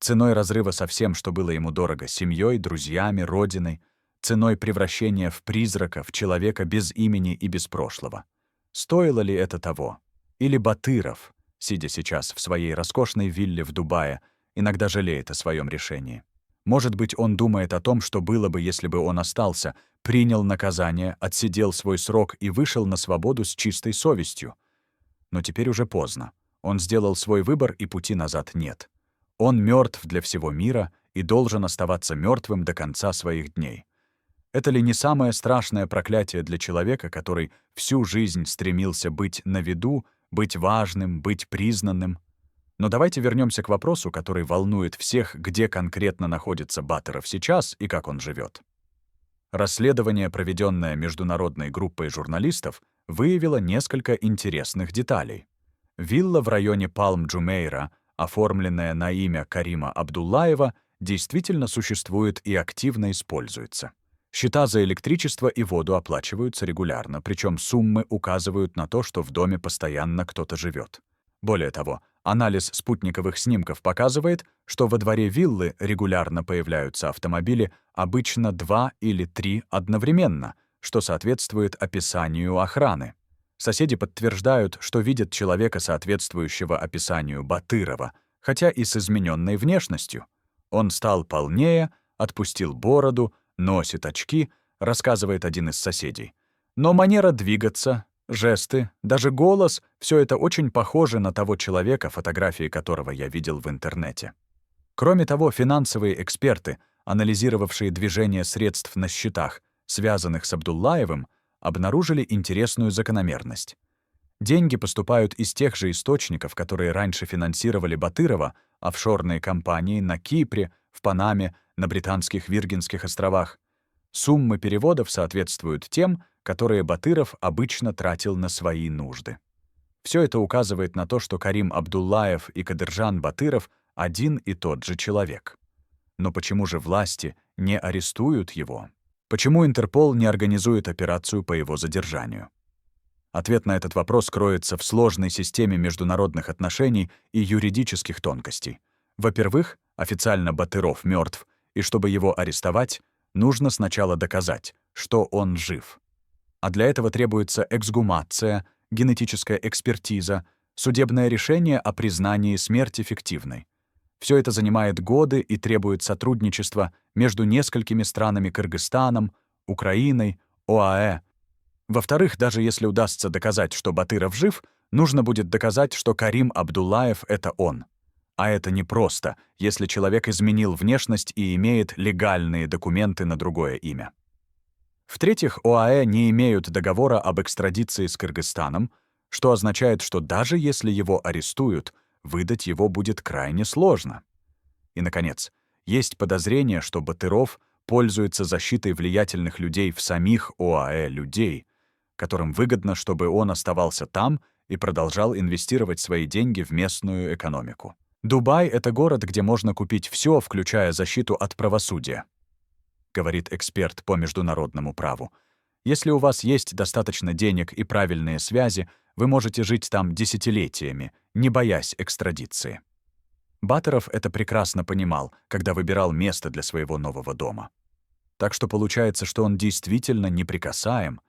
ценой разрыва со всем, что было ему дорого — семьей, друзьями, родиной, ценой превращения в призрака, в человека без имени и без прошлого. Стоило ли это того? Или Батыров, сидя сейчас в своей роскошной вилле в Дубае, иногда жалеет о своем решении? Может быть, он думает о том, что было бы, если бы он остался, принял наказание, отсидел свой срок и вышел на свободу с чистой совестью. Но теперь уже поздно. Он сделал свой выбор, и пути назад нет. Он мертв для всего мира и должен оставаться мертвым до конца своих дней. Это ли не самое страшное проклятие для человека, который всю жизнь стремился быть на виду, быть важным, быть признанным? Но давайте вернемся к вопросу, который волнует всех, где конкретно находится Батыров сейчас и как он живет. Расследование, проведенное международной группой журналистов, выявило несколько интересных деталей. Вилла в районе Палм-Джумейра, оформленная на имя Карима Абдуллаева, действительно существует и активно используется. Счета за электричество и воду оплачиваются регулярно, причем суммы указывают на то, что в доме постоянно кто-то живет. Более того, анализ спутниковых снимков показывает, что во дворе виллы регулярно появляются автомобили, обычно 2 или 3 одновременно, что соответствует описанию охраны. Соседи подтверждают, что видят человека, соответствующего описанию Батырова, хотя и с измененной внешностью. Он стал полнее, отпустил бороду, носит очки, рассказывает один из соседей. Но манера двигаться, жесты, даже голос — все это очень похоже на того человека, фотографии которого я видел в интернете. Кроме того, финансовые эксперты, анализировавшие движение средств на счетах, связанных с Абдуллаевым, обнаружили интересную закономерность. Деньги поступают из тех же источников, которые раньше финансировали Батырова, офшорные компании на Кипре, в Панаме, на Британских Виргинских островах. Суммы переводов соответствуют тем, которые Батыров обычно тратил на свои нужды. Все это указывает на то, что Карим Абдуллаев и Кадыржан Батыров — один и тот же человек. Но почему же власти не арестуют его? Почему Интерпол не организует операцию по его задержанию? Ответ на этот вопрос кроется в сложной системе международных отношений и юридических тонкостей. Во-первых, официально Батыров мертв, и чтобы его арестовать, нужно сначала доказать, что он жив. А для этого требуется эксгумация, генетическая экспертиза, судебное решение о признании смерти фиктивной. Все это занимает годы и требует сотрудничества между несколькими странами: Кыргызстаном, Украиной, ОАЭ. Во-вторых, даже если удастся доказать, что Батыров жив, нужно будет доказать, что Карим Абдуллаев — это он. А это непросто, если человек изменил внешность и имеет легальные документы на другое имя. В-третьих, ОАЭ не имеют договора об экстрадиции с Кыргызстаном, что означает, что даже если его арестуют, выдать его будет крайне сложно. И, наконец, есть подозрение, что Батыров пользуется защитой влиятельных людей в самих ОАЭ, людей, которым выгодно, чтобы он оставался там и продолжал инвестировать свои деньги в местную экономику. Дубай — это город, где можно купить все, включая защиту от правосудия, говорит эксперт по международному праву. Если у вас есть достаточно денег и правильные связи, вы можете жить там десятилетиями, не боясь экстрадиции. Батыров это прекрасно понимал, когда выбирал место для своего нового дома. Так что получается, что он действительно неприкасаем,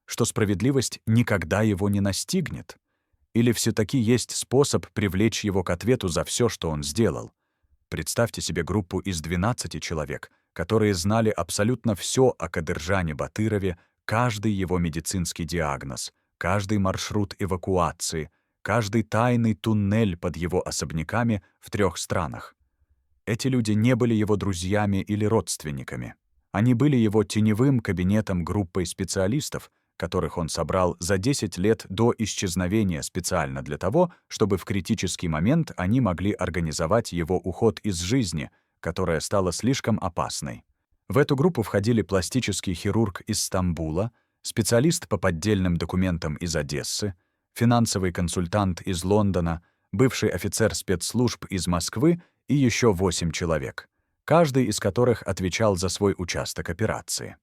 что справедливость никогда его не настигнет. Или все-таки есть способ привлечь его к ответу за все, что он сделал? Представьте себе группу из 12 человек, которые знали абсолютно все о Кадыржане Батырове, каждый его медицинский диагноз, каждый маршрут эвакуации, каждый тайный туннель под его особняками в 3 странах. Эти люди не были его друзьями или родственниками. Они были его теневым кабинетом группой специалистов, которых он собрал за 10 лет до исчезновения специально для того, чтобы в критический момент они могли организовать его уход из жизни, которая стала слишком опасной. В эту группу входили пластический хирург из Стамбула, специалист по поддельным документам из Одессы, финансовый консультант из Лондона, бывший офицер спецслужб из Москвы и еще 8 человек, каждый из которых отвечал за свой участок операции.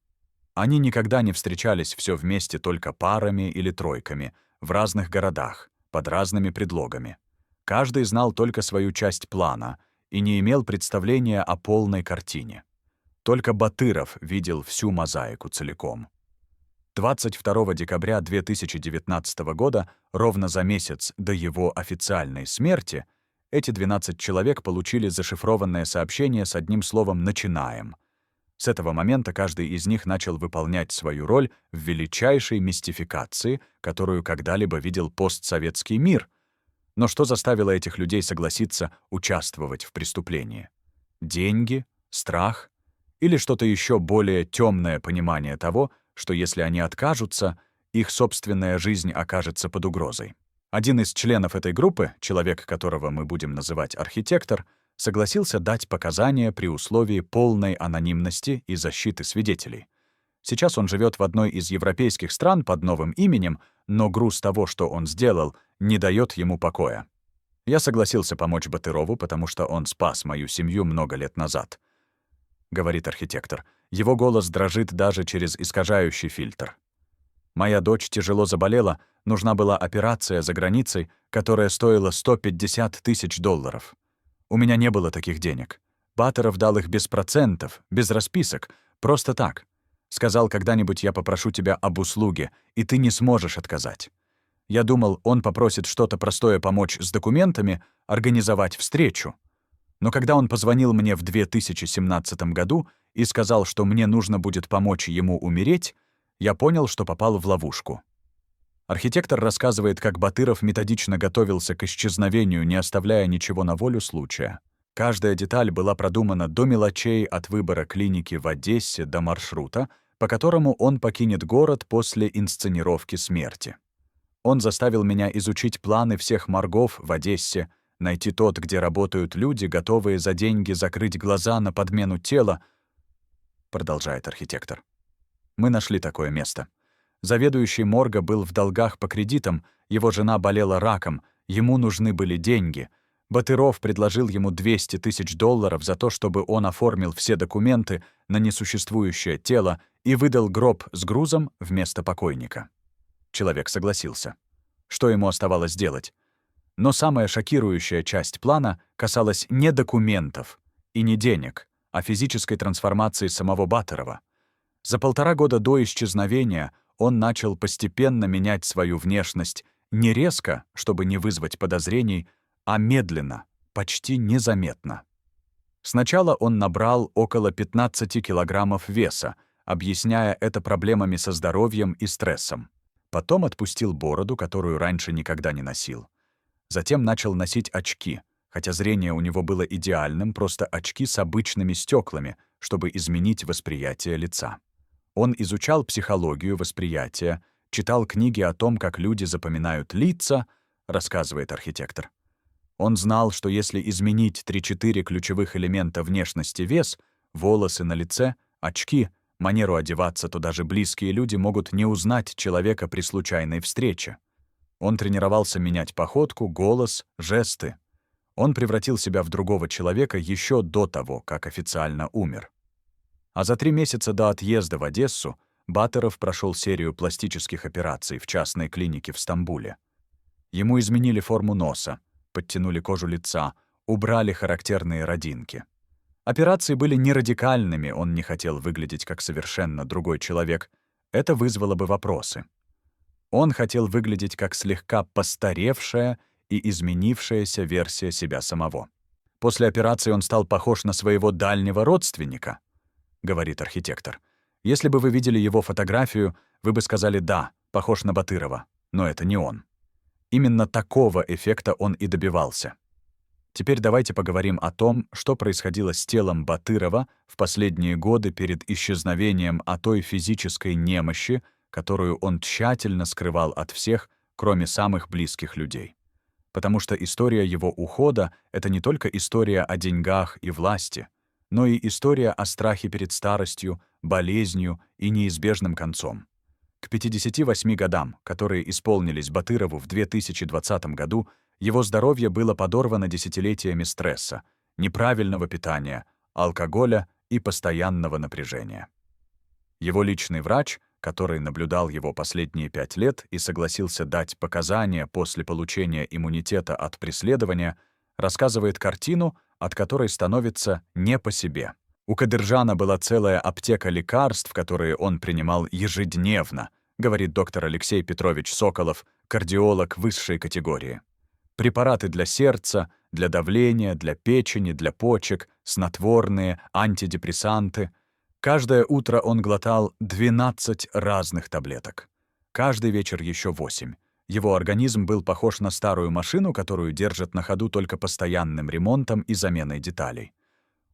Они никогда не встречались все вместе только парами или тройками, в разных городах, под разными предлогами. Каждый знал только свою часть плана, и не имел представления о полной картине. Только Батыров видел всю мозаику целиком. 22 декабря 2019 года, ровно за месяц до его официальной смерти, эти 12 человек получили зашифрованное сообщение с одним словом «начинаем». С этого момента каждый из них начал выполнять свою роль в величайшей мистификации, которую когда-либо видел постсоветский мир. Но что заставило этих людей согласиться участвовать в преступлении? Деньги? Страх? Или что-то еще более темное понимание того, что если они откажутся, их собственная жизнь окажется под угрозой? Один из членов этой группы, человек, которого мы будем называть архитектор, согласился дать показания при условии полной анонимности и защиты свидетелей. Сейчас он живет в одной из европейских стран под новым именем, но груз того, что он сделал, не дает ему покоя. Я согласился помочь Батырову, потому что он спас мою семью много лет назад, — говорит архитектор. Его голос дрожит даже через искажающий фильтр. Моя дочь тяжело заболела, нужна была операция за границей, которая стоила $150 тысяч. У меня не было таких денег. Батыров дал их без процентов, без расписок, просто так. Сказал, когда-нибудь я попрошу тебя об услуге, и ты не сможешь отказать. Я думал, он попросит что-то простое помочь с документами, организовать встречу. Но когда он позвонил мне в 2017 году и сказал, что мне нужно будет помочь ему умереть, я понял, что попал в ловушку. Архитектор рассказывает, как Батыров методично готовился к исчезновению, не оставляя ничего на волю случая. Каждая деталь была продумана до мелочей, от выбора клиники в Одессе до маршрута, по которому он покинет город после инсценировки смерти. Он заставил меня изучить планы всех моргов в Одессе, найти тот, где работают люди, готовые за деньги закрыть глаза на подмену тела, продолжает архитектор. Мы нашли такое место. Заведующий морга был в долгах по кредитам, его жена болела раком, ему нужны были деньги. Батыров предложил ему $200 тысяч за то, чтобы он оформил все документы на несуществующее тело и выдал гроб с грузом вместо покойника. Человек согласился. Что ему оставалось делать? Но самая шокирующая часть плана касалась не документов и не денег, а физической трансформации самого Батырова. За 1,5 года до исчезновения он начал постепенно менять свою внешность не резко, чтобы не вызвать подозрений, а медленно, почти незаметно. Сначала он набрал около 15 килограммов веса, объясняя это проблемами со здоровьем и стрессом. Потом отпустил бороду, которую раньше никогда не носил. Затем начал носить очки, хотя зрение у него было идеальным, просто очки с обычными стеклами, чтобы изменить восприятие лица. Он изучал психологию восприятия, читал книги о том, как люди запоминают лица, рассказывает архитектор. Он знал, что если изменить 3-4 ключевых элемента внешности: вес, волосы на лице, очки, манеру одеваться, то даже близкие люди могут не узнать человека при случайной встрече. Он тренировался менять походку, голос, жесты. Он превратил себя в другого человека еще до того, как официально умер. А за 3 месяца до отъезда в Одессу Батыров прошел серию пластических операций в частной клинике в Стамбуле. Ему изменили форму носа, подтянули кожу лица, убрали характерные родинки. Операции были не радикальными, он не хотел выглядеть как совершенно другой человек. Это вызвало бы вопросы. Он хотел выглядеть как слегка постаревшая и изменившаяся версия себя самого. После операции он стал похож на своего дальнего родственника, говорит архитектор. Если бы вы видели его фотографию, вы бы сказали: да, похож на Батырова, но это не он. Именно такого эффекта он и добивался. Теперь давайте поговорим о том, что происходило с телом Батырова в последние годы перед исчезновением, о той физической немощи, которую он тщательно скрывал от всех, кроме самых близких людей. Потому что история его ухода — это не только история о деньгах и власти, но и история о страхе перед старостью, болезнью и неизбежным концом. К 58 годам, которые исполнились Батырову в 2020 году, его здоровье было подорвано десятилетиями стресса, неправильного питания, алкоголя и постоянного напряжения. Его личный врач, который наблюдал его последние 5 лет и согласился дать показания после получения иммунитета от преследования, рассказывает картину, от которой становится не по себе. У Кадыржана была целая аптека лекарств, которые он принимал ежедневно, говорит доктор Алексей Петрович Соколов, кардиолог высшей категории. Препараты для сердца, для давления, для печени, для почек, снотворные, антидепрессанты. Каждое утро он глотал 12 разных таблеток. Каждый вечер еще 8. Его организм был похож на старую машину, которую держат на ходу только постоянным ремонтом и заменой деталей.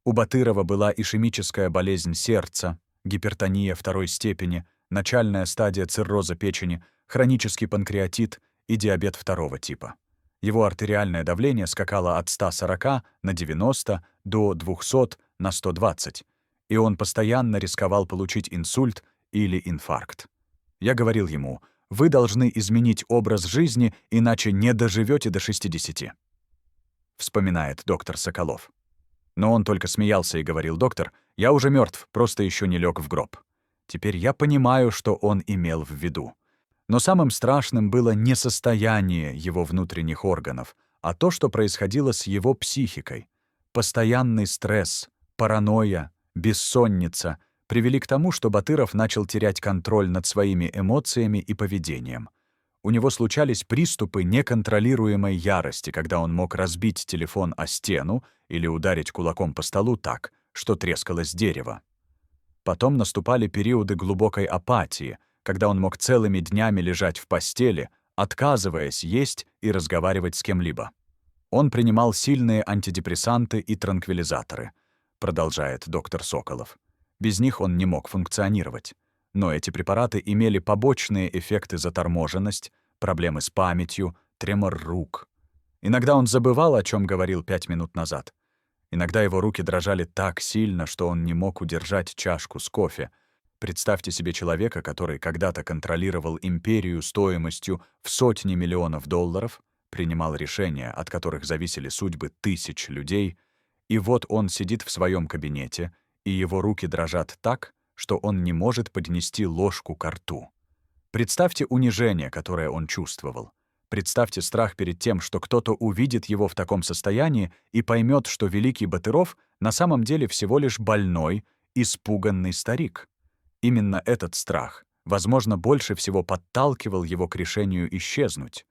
У Батырова была ишемическая болезнь сердца, гипертония второй степени, начальная стадия цирроза печени, хронический панкреатит и диабет второго типа. Его артериальное давление скакало от 140 на 90 до 200 на 120, и он постоянно рисковал получить инсульт или инфаркт. Я говорил ему: «Вы должны изменить образ жизни, иначе не доживете до 60», вспоминает доктор Соколов. Но он только смеялся и говорил: «Доктор, я уже мертв, просто еще не лег в гроб». Теперь я понимаю, что он имел в виду. Но самым страшным было не состояние его внутренних органов, а то, что происходило с его психикой. Постоянный стресс, паранойя, бессонница привели к тому, что Батыров начал терять контроль над своими эмоциями и поведением. У него случались приступы неконтролируемой ярости, когда он мог разбить телефон о стену или ударить кулаком по столу так, что трескалось дерево. Потом наступали периоды глубокой апатии, когда он мог целыми днями лежать в постели, отказываясь есть и разговаривать с кем-либо. Он принимал сильные антидепрессанты и транквилизаторы, продолжает доктор Соколов. Без них он не мог функционировать. Но эти препараты имели побочные эффекты: заторможенность, проблемы с памятью, тремор рук. Иногда он забывал, о чем говорил 5 минут назад. Иногда его руки дрожали так сильно, что он не мог удержать чашку с кофе. Представьте себе человека, который когда-то контролировал империю стоимостью в сотни миллионов долларов, принимал решения, от которых зависели судьбы тысяч людей, и вот он сидит в своем кабинете, и его руки дрожат так, что он не может поднести ложку ко рту. Представьте унижение, которое он чувствовал. Представьте страх перед тем, что кто-то увидит его в таком состоянии и поймет, что великий Батыров на самом деле всего лишь больной, испуганный старик. Именно этот страх, возможно, больше всего подталкивал его к решению исчезнуть.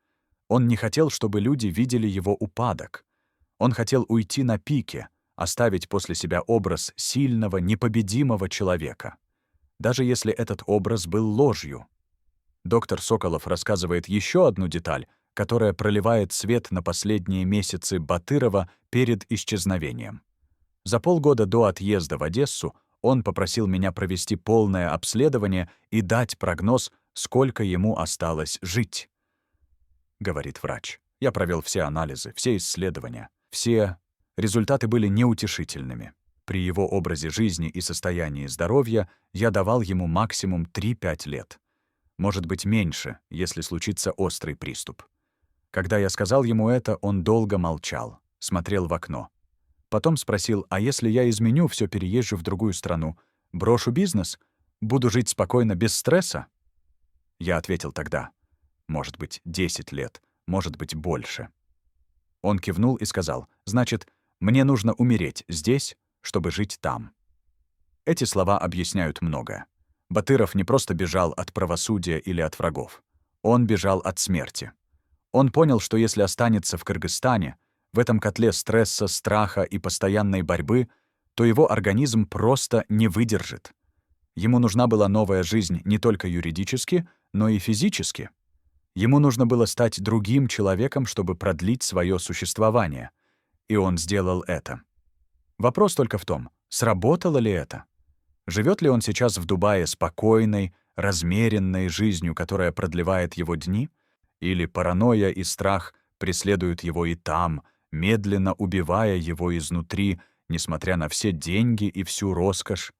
Он не хотел, чтобы люди видели его упадок. Он хотел уйти на пике, оставить после себя образ сильного, непобедимого человека. Даже если этот образ был ложью. Доктор Соколов рассказывает еще одну деталь, которая проливает свет на последние месяцы Батырова перед исчезновением. За полгода до отъезда в Одессу он попросил меня провести полное обследование и дать прогноз, сколько ему осталось жить. Говорит врач. Я провел все анализы, все исследования, все. Результаты были неутешительными. При его образе жизни и состоянии здоровья я давал ему максимум 3-5 лет. Может быть, меньше, если случится острый приступ. Когда я сказал ему это, он долго молчал, смотрел в окно. Потом спросил: «А если я изменю, все переезжу в другую страну? Брошу бизнес? Буду жить спокойно, без стресса?» Я ответил тогда: «Может быть, 10 лет, может быть, больше». Он кивнул и сказал: «Значит, мне нужно умереть здесь, чтобы жить там». Эти слова объясняют многое. Батыров не просто бежал от правосудия или от врагов. Он бежал от смерти. Он понял, что если останется в Кыргызстане, в этом котле стресса, страха и постоянной борьбы, то его организм просто не выдержит. Ему нужна была новая жизнь не только юридически, но и физически. Ему нужно было стать другим человеком, чтобы продлить свое существование. И он сделал это. Вопрос только в том, сработало ли это? Живет ли он сейчас в Дубае спокойной, размеренной жизнью, которая продлевает его дни? Или паранойя и страх преследуют его и там, медленно убивая его изнутри, несмотря на все деньги и всю роскошь?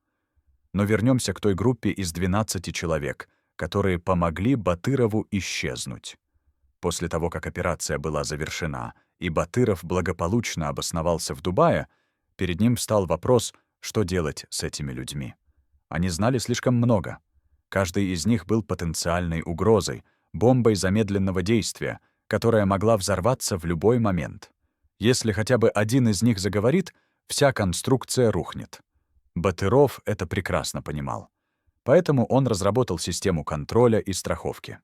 Но вернемся к той группе из 12 человек, которые помогли Батырову исчезнуть. После того, как операция была завершена, и Батыров благополучно обосновался в Дубае, перед ним встал вопрос, что делать с этими людьми. Они знали слишком много. Каждый из них был потенциальной угрозой, бомбой замедленного действия, которая могла взорваться в любой момент. Если хотя бы один из них заговорит, вся конструкция рухнет. Батыров это прекрасно понимал. Поэтому он разработал систему контроля и страховки.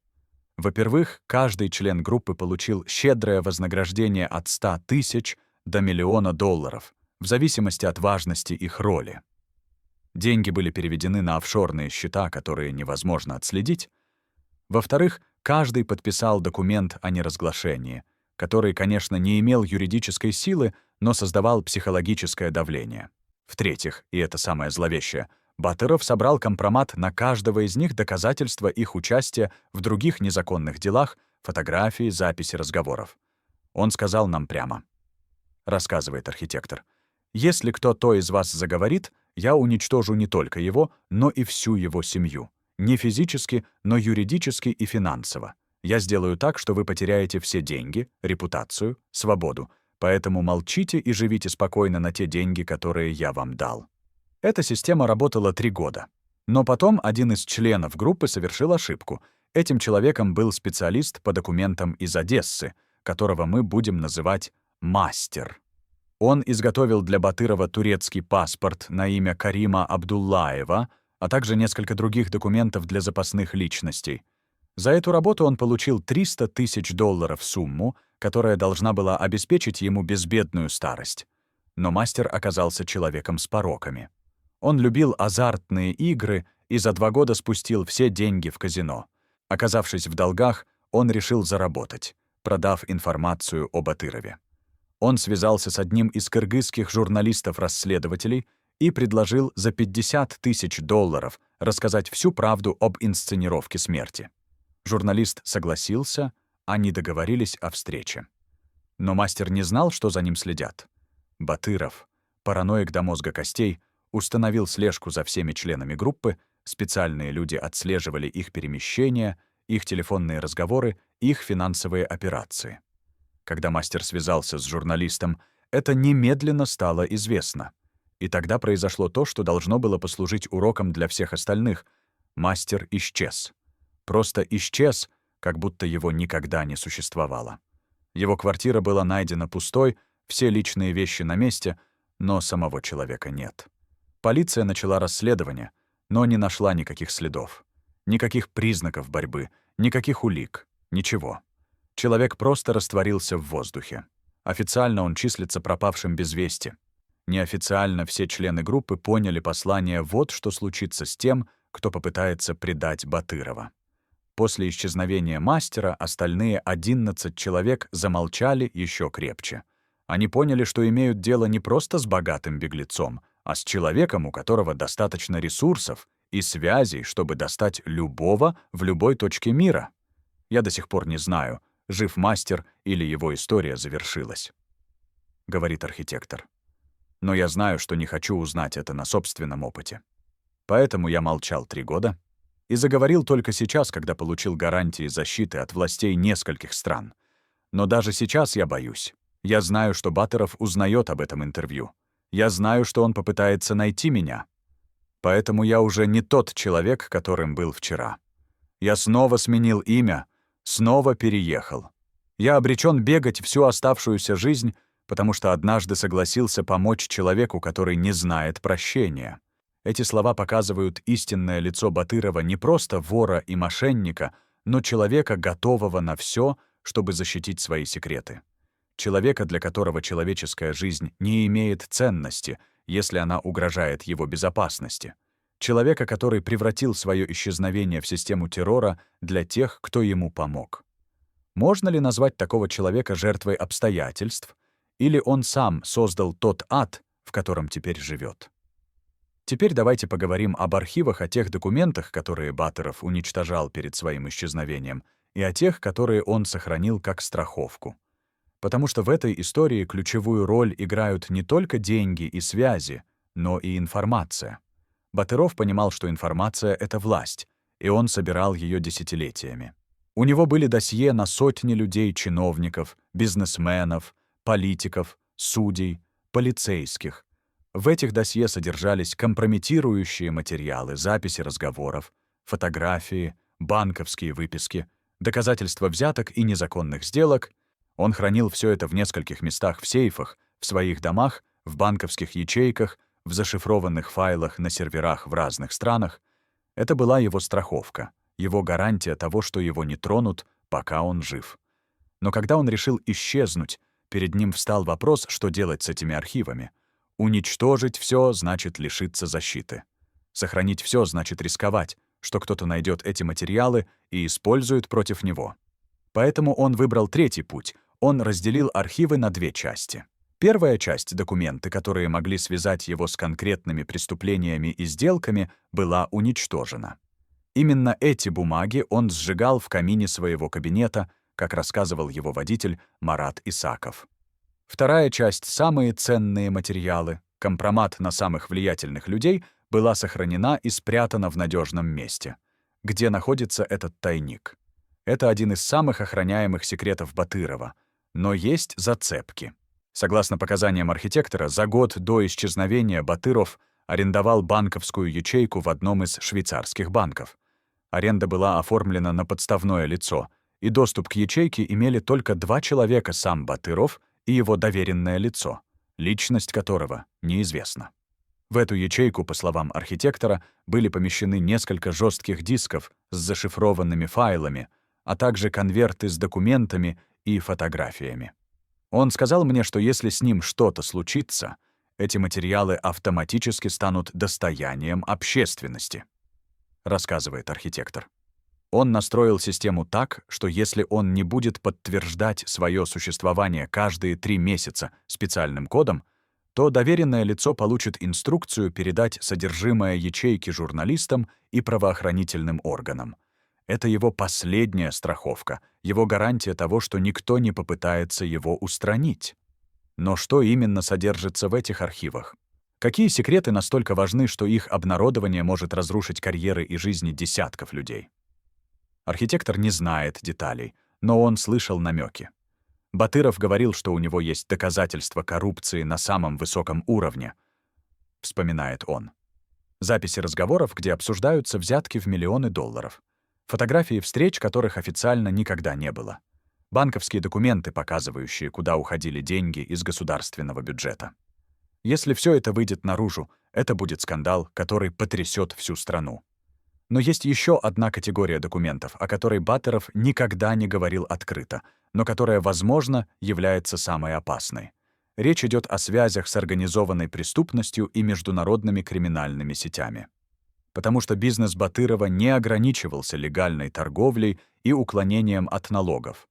Во-первых, каждый член группы получил щедрое вознаграждение от 100 тысяч до миллиона долларов, в зависимости от важности их роли. Деньги были переведены на офшорные счета, которые невозможно отследить. Во-вторых, каждый подписал документ о неразглашении, который, конечно, не имел юридической силы, но создавал психологическое давление. В-третьих, и это самое зловещее, Батыров собрал компромат на каждого из них доказательства их участия в других незаконных делах, фотографии, записи разговоров. Он сказал нам прямо. Рассказывает архитектор. «Если кто-то из вас заговорит, я уничтожу не только его, но и всю его семью. Не физически, но юридически и финансово. Я сделаю так, что вы потеряете все деньги, репутацию, свободу. Поэтому молчите и живите спокойно на те деньги, которые я вам дал». Эта система работала 3 года. Но потом один из членов группы совершил ошибку. Этим человеком был специалист по документам из Одессы, которого мы будем называть «мастер». Он изготовил для Батырова турецкий паспорт на имя Карима Абдуллаева, а также несколько других документов для запасных личностей. За эту работу он получил 300 тысяч долларов сумму, которая должна была обеспечить ему безбедную старость. Но мастер оказался человеком с пороками. Он любил азартные игры и за 2 года спустил все деньги в казино. Оказавшись в долгах, он решил заработать, продав информацию о Батырове. Он связался с одним из кыргызских журналистов-расследователей и предложил за 50 тысяч долларов рассказать всю правду об инсценировке смерти. Журналист согласился, они договорились о встрече. Но мастер не знал, что за ним следят. Батыров, параноик до мозга костей, установил слежку за всеми членами группы, специальные люди отслеживали их перемещения, их телефонные разговоры, их финансовые операции. Когда мастер связался с журналистом, это немедленно стало известно. И тогда произошло то, что должно было послужить уроком для всех остальных. Мастер исчез. Просто исчез, как будто его никогда не существовало. Его квартира была найдена пустой, все личные вещи на месте, но самого человека нет. Полиция начала расследование, но не нашла никаких следов. Никаких признаков борьбы, никаких улик, ничего. Человек просто растворился в воздухе. Официально он числится пропавшим без вести. Неофициально все члены группы поняли послание «вот что случится с тем, кто попытается предать Батырова». После исчезновения мастера остальные 11 человек замолчали еще крепче. Они поняли, что имеют дело не просто с богатым беглецом, а с человеком, у которого достаточно ресурсов и связей, чтобы достать любого в любой точке мира. Я до сих пор не знаю, жив мастер или его история завершилась. Говорит архитектор. Но я знаю, что не хочу узнать это на собственном опыте. Поэтому я молчал 3 года и заговорил только сейчас, когда получил гарантии защиты от властей нескольких стран. Но даже сейчас я боюсь. Я знаю, что Батыров узнает об этом интервью. Я знаю, что он попытается найти меня. Поэтому я уже не тот человек, которым был вчера. Я снова сменил имя, снова переехал. Я обречен бегать всю оставшуюся жизнь, потому что однажды согласился помочь человеку, который не знает прощения. Эти слова показывают истинное лицо Батырова не просто вора и мошенника, но человека, готового на все, чтобы защитить свои секреты. Человека, для которого человеческая жизнь не имеет ценности, если она угрожает его безопасности. Человека, который превратил свое исчезновение в систему террора для тех, кто ему помог. Можно ли назвать такого человека жертвой обстоятельств, или он сам создал тот ад, в котором теперь живет? Теперь давайте поговорим об архивах, о тех документах, которые Батыров уничтожал перед своим исчезновением, и о тех, которые он сохранил как страховку. Потому что в этой истории ключевую роль играют не только деньги и связи, но и информация. Батыров понимал, что информация — это власть, и он собирал ее десятилетиями. У него были досье на сотни людей, чиновников, бизнесменов, политиков, судей, полицейских. В этих досье содержались компрометирующие материалы, записи разговоров, фотографии, банковские выписки, доказательства взяток и незаконных сделок. Он хранил все это в нескольких местах в сейфах, в своих домах, в банковских ячейках, в зашифрованных файлах на серверах в разных странах. Это была его страховка, его гарантия того, что его не тронут, пока он жив. Но когда он решил исчезнуть, перед ним встал вопрос, что делать с этими архивами. Уничтожить все значит лишиться защиты. Сохранить все значит рисковать, что кто-то найдет эти материалы и использует против него. Поэтому он выбрал третий путь. Он разделил архивы на две части. Первая часть — документы, которые могли связать его с конкретными преступлениями и сделками, была уничтожена. Именно эти бумаги он сжигал в камине своего кабинета, как рассказывал его водитель Марат Исаков. Вторая часть — самые ценные материалы, компромат на самых влиятельных людей, была сохранена и спрятана в надежном месте. Где находится этот тайник? Это один из самых охраняемых секретов Батырова. Но есть зацепки. Согласно показаниям архитектора, за год до исчезновения Батыров арендовал банковскую ячейку в одном из швейцарских банков. Аренда была оформлена на подставное лицо, и доступ к ячейке имели только 2 человека: сам Батыров и его доверенное лицо, личность которого неизвестна. В эту ячейку, по словам архитектора, были помещены несколько жестких дисков с зашифрованными файлами, а также конверты с документами и фотографиями. Он сказал мне, что если с ним что-то случится, эти материалы автоматически станут достоянием общественности, рассказывает архитектор. Он настроил систему так, что если он не будет подтверждать свое существование каждые 3 месяца специальным кодом, то доверенное лицо получит инструкцию передать содержимое ячейки журналистам и правоохранительным органам. Это его последняя страховка, его гарантия того, что никто не попытается его устранить. Но что именно содержится в этих архивах? Какие секреты настолько важны, что их обнародование может разрушить карьеры и жизни десятков людей? Архитектор не знает деталей, но он слышал намеки. Батыров говорил, что у него есть доказательства коррупции на самом высоком уровне, вспоминает он. Записи разговоров, где обсуждаются взятки в миллионы долларов. Фотографии встреч, которых официально никогда не было. Банковские документы, показывающие, куда уходили деньги из государственного бюджета. Если все это выйдет наружу, это будет скандал, который потрясет всю страну. Но есть еще одна категория документов, о которой Батыров никогда не говорил открыто, но которая, возможно, является самой опасной. Речь идет о связях с организованной преступностью и международными криминальными сетями. Потому что бизнес Батырова не ограничивался легальной торговлей и уклонением от налогов.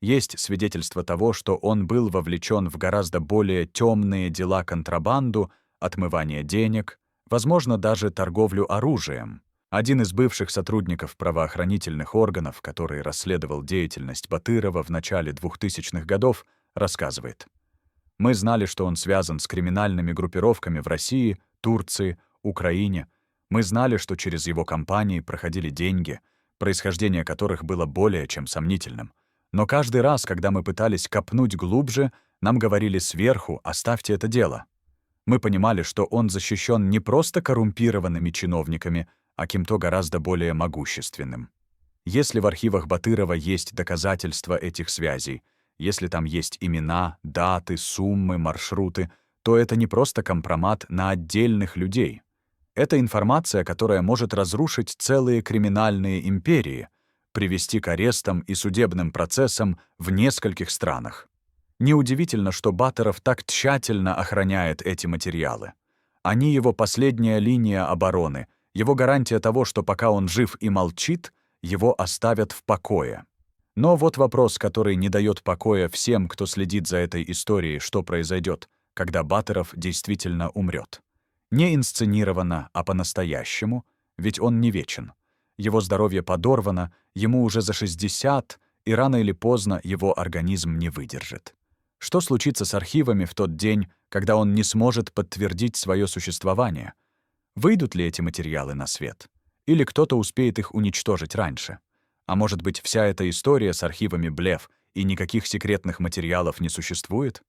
Есть свидетельство того, что он был вовлечен в гораздо более темные дела: контрабанду, отмывание денег, возможно, даже торговлю оружием. Один из бывших сотрудников правоохранительных органов, который расследовал деятельность Батырова в начале 2000-х годов, рассказывает: «Мы знали, что он связан с криминальными группировками в России, Турции, Украине. Мы знали, что через его компании проходили деньги, происхождение которых было более чем сомнительным. Но каждый раз, когда мы пытались копнуть глубже, нам говорили сверху: оставьте это дело». Мы понимали, что он защищен не просто коррумпированными чиновниками, а кем-то гораздо более могущественным. Если в архивах Батырова есть доказательства этих связей, если там есть имена, даты, суммы, маршруты, то это не просто компромат на отдельных людей. Это информация, которая может разрушить целые криминальные империи, привести к арестам и судебным процессам в нескольких странах. Неудивительно, что Батыров так тщательно охраняет эти материалы. Они его последняя линия обороны, его гарантия того, что пока он жив и молчит, его оставят в покое. Но вот вопрос, который не дает покоя всем, кто следит за этой историей: что произойдет, когда Батыров действительно умрет. Не инсценировано, а по-настоящему, ведь он не вечен. Его здоровье подорвано, ему уже за 60, и рано или поздно его организм не выдержит. Что случится с архивами в тот день, когда он не сможет подтвердить свое существование? Выйдут ли эти материалы на свет? Или кто-то успеет их уничтожить раньше? А может быть, вся эта история с архивами — блеф, и никаких секретных материалов не существует?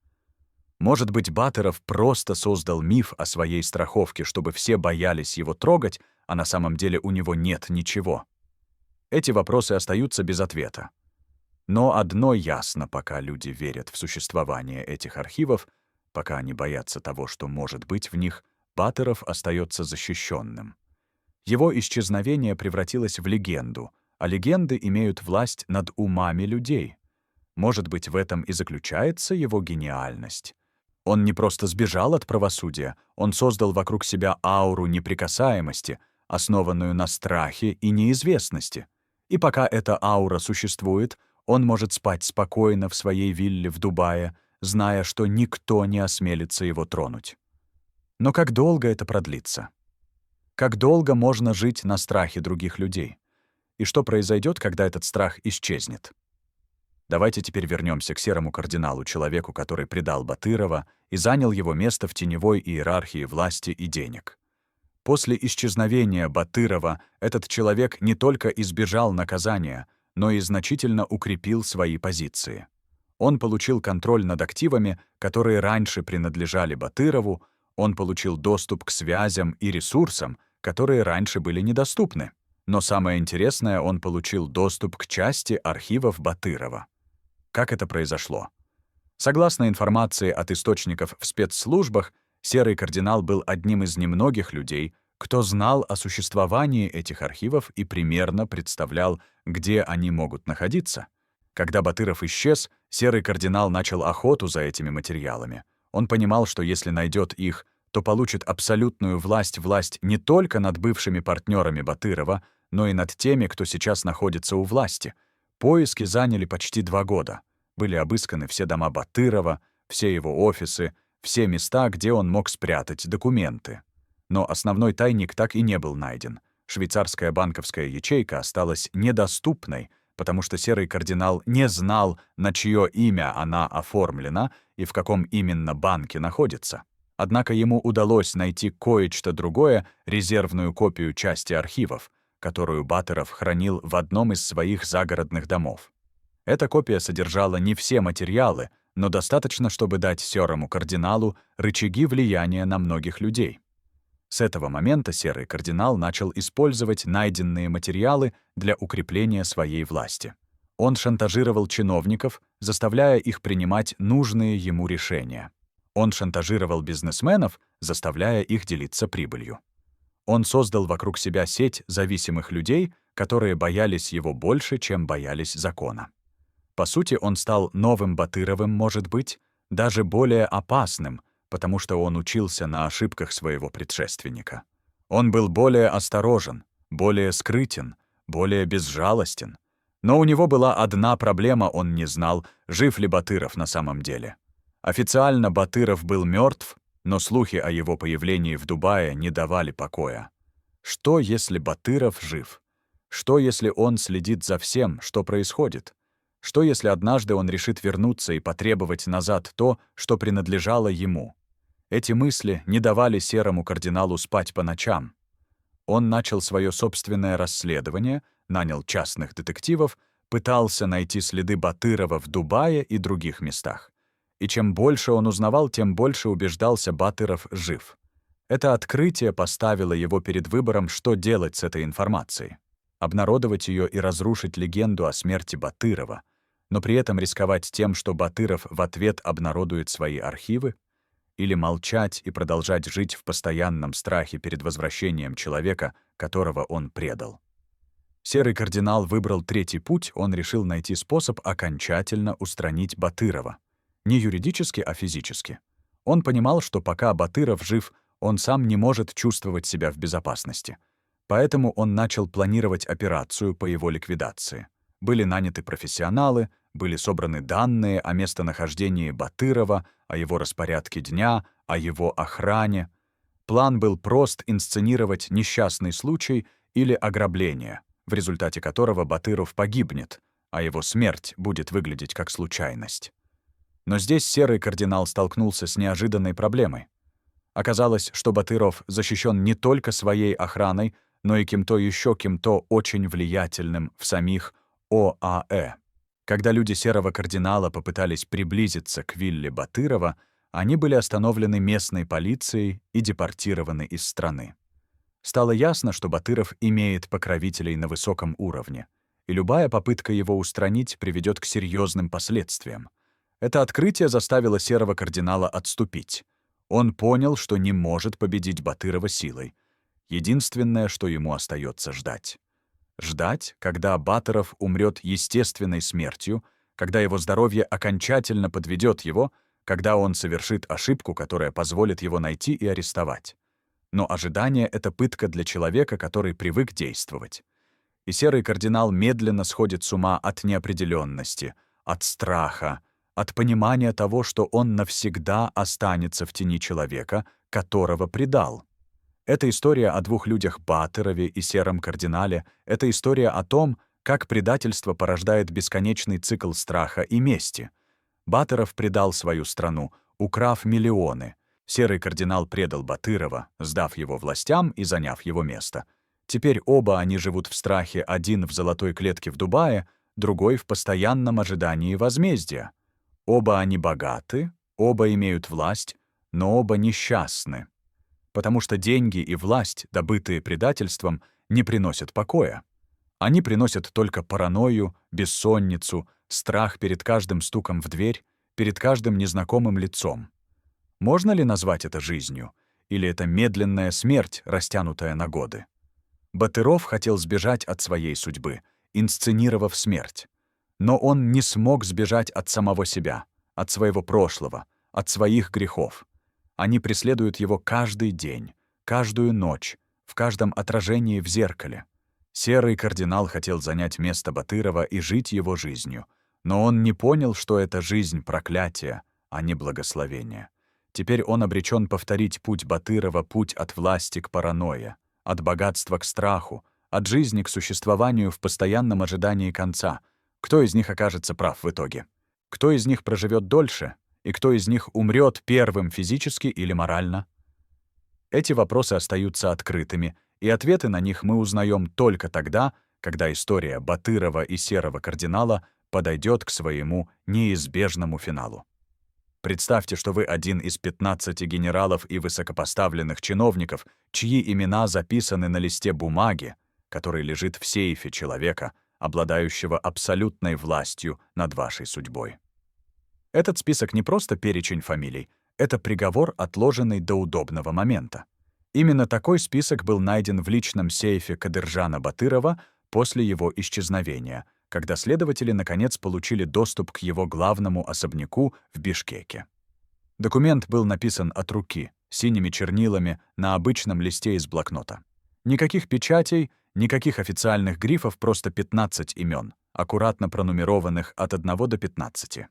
Может быть, Батыров просто создал миф о своей страховке, чтобы все боялись его трогать, а на самом деле у него нет ничего? Эти вопросы остаются без ответа. Но одно ясно, пока люди верят в существование этих архивов, пока они боятся того, что может быть в них, Батыров остается защищенным. Его исчезновение превратилось в легенду, а легенды имеют власть над умами людей. Может быть, в этом и заключается его гениальность. Он не просто сбежал от правосудия, он создал вокруг себя ауру неприкасаемости, основанную на страхе и неизвестности. И пока эта аура существует, он может спать спокойно в своей вилле в Дубае, зная, что никто не осмелится его тронуть. Но как долго это продлится? Как долго можно жить на страхе других людей? И что произойдет, когда этот страх исчезнет? Давайте теперь вернемся к серому кардиналу, человеку, который предал Батырова и занял его место в теневой иерархии власти и денег. После исчезновения Батырова этот человек не только избежал наказания, но и значительно укрепил свои позиции. Он получил контроль над активами, которые раньше принадлежали Батырову, он получил доступ к связям и ресурсам, которые раньше были недоступны. Но самое интересное, он получил доступ к части архивов Батырова. Как это произошло? Согласно информации от источников в спецслужбах, серый кардинал был одним из немногих людей, кто знал о существовании этих архивов и примерно представлял, где они могут находиться. Когда Батыров исчез, серый кардинал начал охоту за этими материалами. Он понимал, что если найдет их, то получит абсолютную власть не только над бывшими партнерами Батырова, но и над теми, кто сейчас находится у власти. Поиски заняли почти 2 года. Были обысканы все дома Батырова, все его офисы, все места, где он мог спрятать документы. Но основной тайник так и не был найден. Швейцарская банковская ячейка осталась недоступной, потому что серый кардинал не знал, на чье имя она оформлена и в каком именно банке находится. Однако ему удалось найти кое-что другое, резервную копию части архивов, которую Батыров хранил в одном из своих загородных домов. Эта копия содержала не все материалы, но достаточно, чтобы дать серому кардиналу рычаги влияния на многих людей. С этого момента серый кардинал начал использовать найденные материалы для укрепления своей власти. Он шантажировал чиновников, заставляя их принимать нужные ему решения. Он шантажировал бизнесменов, заставляя их делиться прибылью. Он создал вокруг себя сеть зависимых людей, которые боялись его больше, чем боялись закона. По сути, он стал новым Батыровым, может быть, даже более опасным, потому что он учился на ошибках своего предшественника. Он был более осторожен, более скрытен, более безжалостен. Но у него была одна проблема: он не знал, жив ли Батыров на самом деле. Официально Батыров был мертв, но слухи о его появлении в Дубае не давали покоя. Что, если Батыров жив? Что, если он следит за всем, что происходит? Что, если однажды он решит вернуться и потребовать назад то, что принадлежало ему? Эти мысли не давали серому кардиналу спать по ночам. Он начал свое собственное расследование, нанял частных детективов, пытался найти следы Батырова в Дубае и других местах. И чем больше он узнавал, тем больше убеждался: Батыров жив. Это открытие поставило его перед выбором, что делать с этой информацией. Обнародовать ее и разрушить легенду о смерти Батырова, но при этом рисковать тем, что Батыров в ответ обнародует свои архивы, или молчать и продолжать жить в постоянном страхе перед возвращением человека, которого он предал. Серый кардинал выбрал третий путь, он решил найти способ окончательно устранить Батырова. Не юридически, а физически. Он понимал, что пока Батыров жив, он сам не может чувствовать себя в безопасности. Поэтому он начал планировать операцию по его ликвидации. Были наняты профессионалы, были собраны данные о местонахождении Батырова, о его распорядке дня, о его охране. План был прост: инсценировать несчастный случай или ограбление, в результате которого Батыров погибнет, а его смерть будет выглядеть как случайность. Но здесь серый кардинал столкнулся с неожиданной проблемой. Оказалось, что Батыров защищен не только своей охраной, но и кем-то очень влиятельным в самих ОАЭ. Когда люди серого кардинала попытались приблизиться к вилле Батырова, они были остановлены местной полицией и депортированы из страны. Стало ясно, что Батыров имеет покровителей на высоком уровне. и любая попытка его устранить приведет к серьезным последствиям. Это открытие заставило серого кардинала отступить. Он понял, что не может победить Батырова силой. Единственное, что ему остается — ждать. Ждать, когда Батыров умрет естественной смертью, когда его здоровье окончательно подведет его, когда он совершит ошибку, которая позволит его найти и арестовать. Но ожидание — это пытка для человека, который привык действовать. И серый кардинал медленно сходит с ума от неопределенности, от страха, от понимания того, что он навсегда останется в тени человека, которого предал. Это история о двух людях — Батырове и сером кардинале. Это история о том, как предательство порождает бесконечный цикл страха и мести. Батыров предал свою страну, украв миллионы. Серый кардинал предал Батырова, сдав его властям и заняв его место. Теперь оба они живут в страхе, один в золотой клетке в Дубае, другой в постоянном ожидании возмездия. Оба они богаты, оба имеют власть, но оба несчастны. Потому что деньги и власть, добытые предательством, не приносят покоя. Они приносят только паранойю, бессонницу, страх перед каждым стуком в дверь, перед каждым незнакомым лицом. Можно ли назвать это жизнью? Или это медленная смерть, растянутая на годы? Батыров хотел сбежать от своей судьбы, инсценировав смерть. Но он не смог сбежать от самого себя, от своего прошлого, от своих грехов. Они преследуют его каждый день, каждую ночь, в каждом отражении в зеркале. Серый кардинал хотел занять место Батырова и жить его жизнью, но он не понял, что эта жизнь — проклятие, а не благословение. Теперь он обречен повторить путь Батырова, путь от власти к паранойе, от богатства к страху, от жизни к существованию в постоянном ожидании конца. Кто из них окажется прав в итоге? Кто из них проживет дольше? И кто из них умрет первым физически или морально? Эти вопросы остаются открытыми, и ответы на них мы узнаем только тогда, когда история Батырова и серого кардинала подойдет к своему неизбежному финалу. Представьте, что вы один из 15 генералов и высокопоставленных чиновников, чьи имена записаны на листе бумаги, который лежит в сейфе человека, обладающего абсолютной властью над вашей судьбой. Этот список не просто перечень фамилий, это приговор, отложенный до удобного момента. Именно такой список был найден в личном сейфе Кадыржана Батырова после его исчезновения, когда следователи наконец получили доступ к его главному особняку в Бишкеке. Документ был написан от руки, синими чернилами, на обычном листе из блокнота. Никаких печатей, никаких официальных грифов, просто 15 имен, аккуратно пронумерованных от 1 до 15.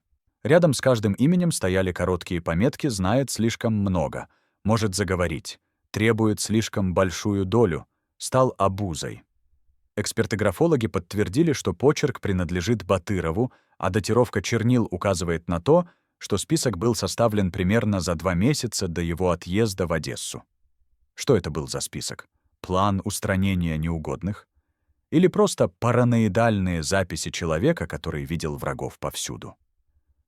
Рядом с каждым именем стояли короткие пометки «знает слишком много», «может заговорить», «требует слишком большую долю», «стал обузой». Эксперты-графологи подтвердили, что почерк принадлежит Батырову, а датировка чернил указывает на то, что список был составлен примерно за 2 месяца до его отъезда в Одессу. Что это был за список? План устранения неугодных? Или просто параноидальные записи человека, который видел врагов повсюду?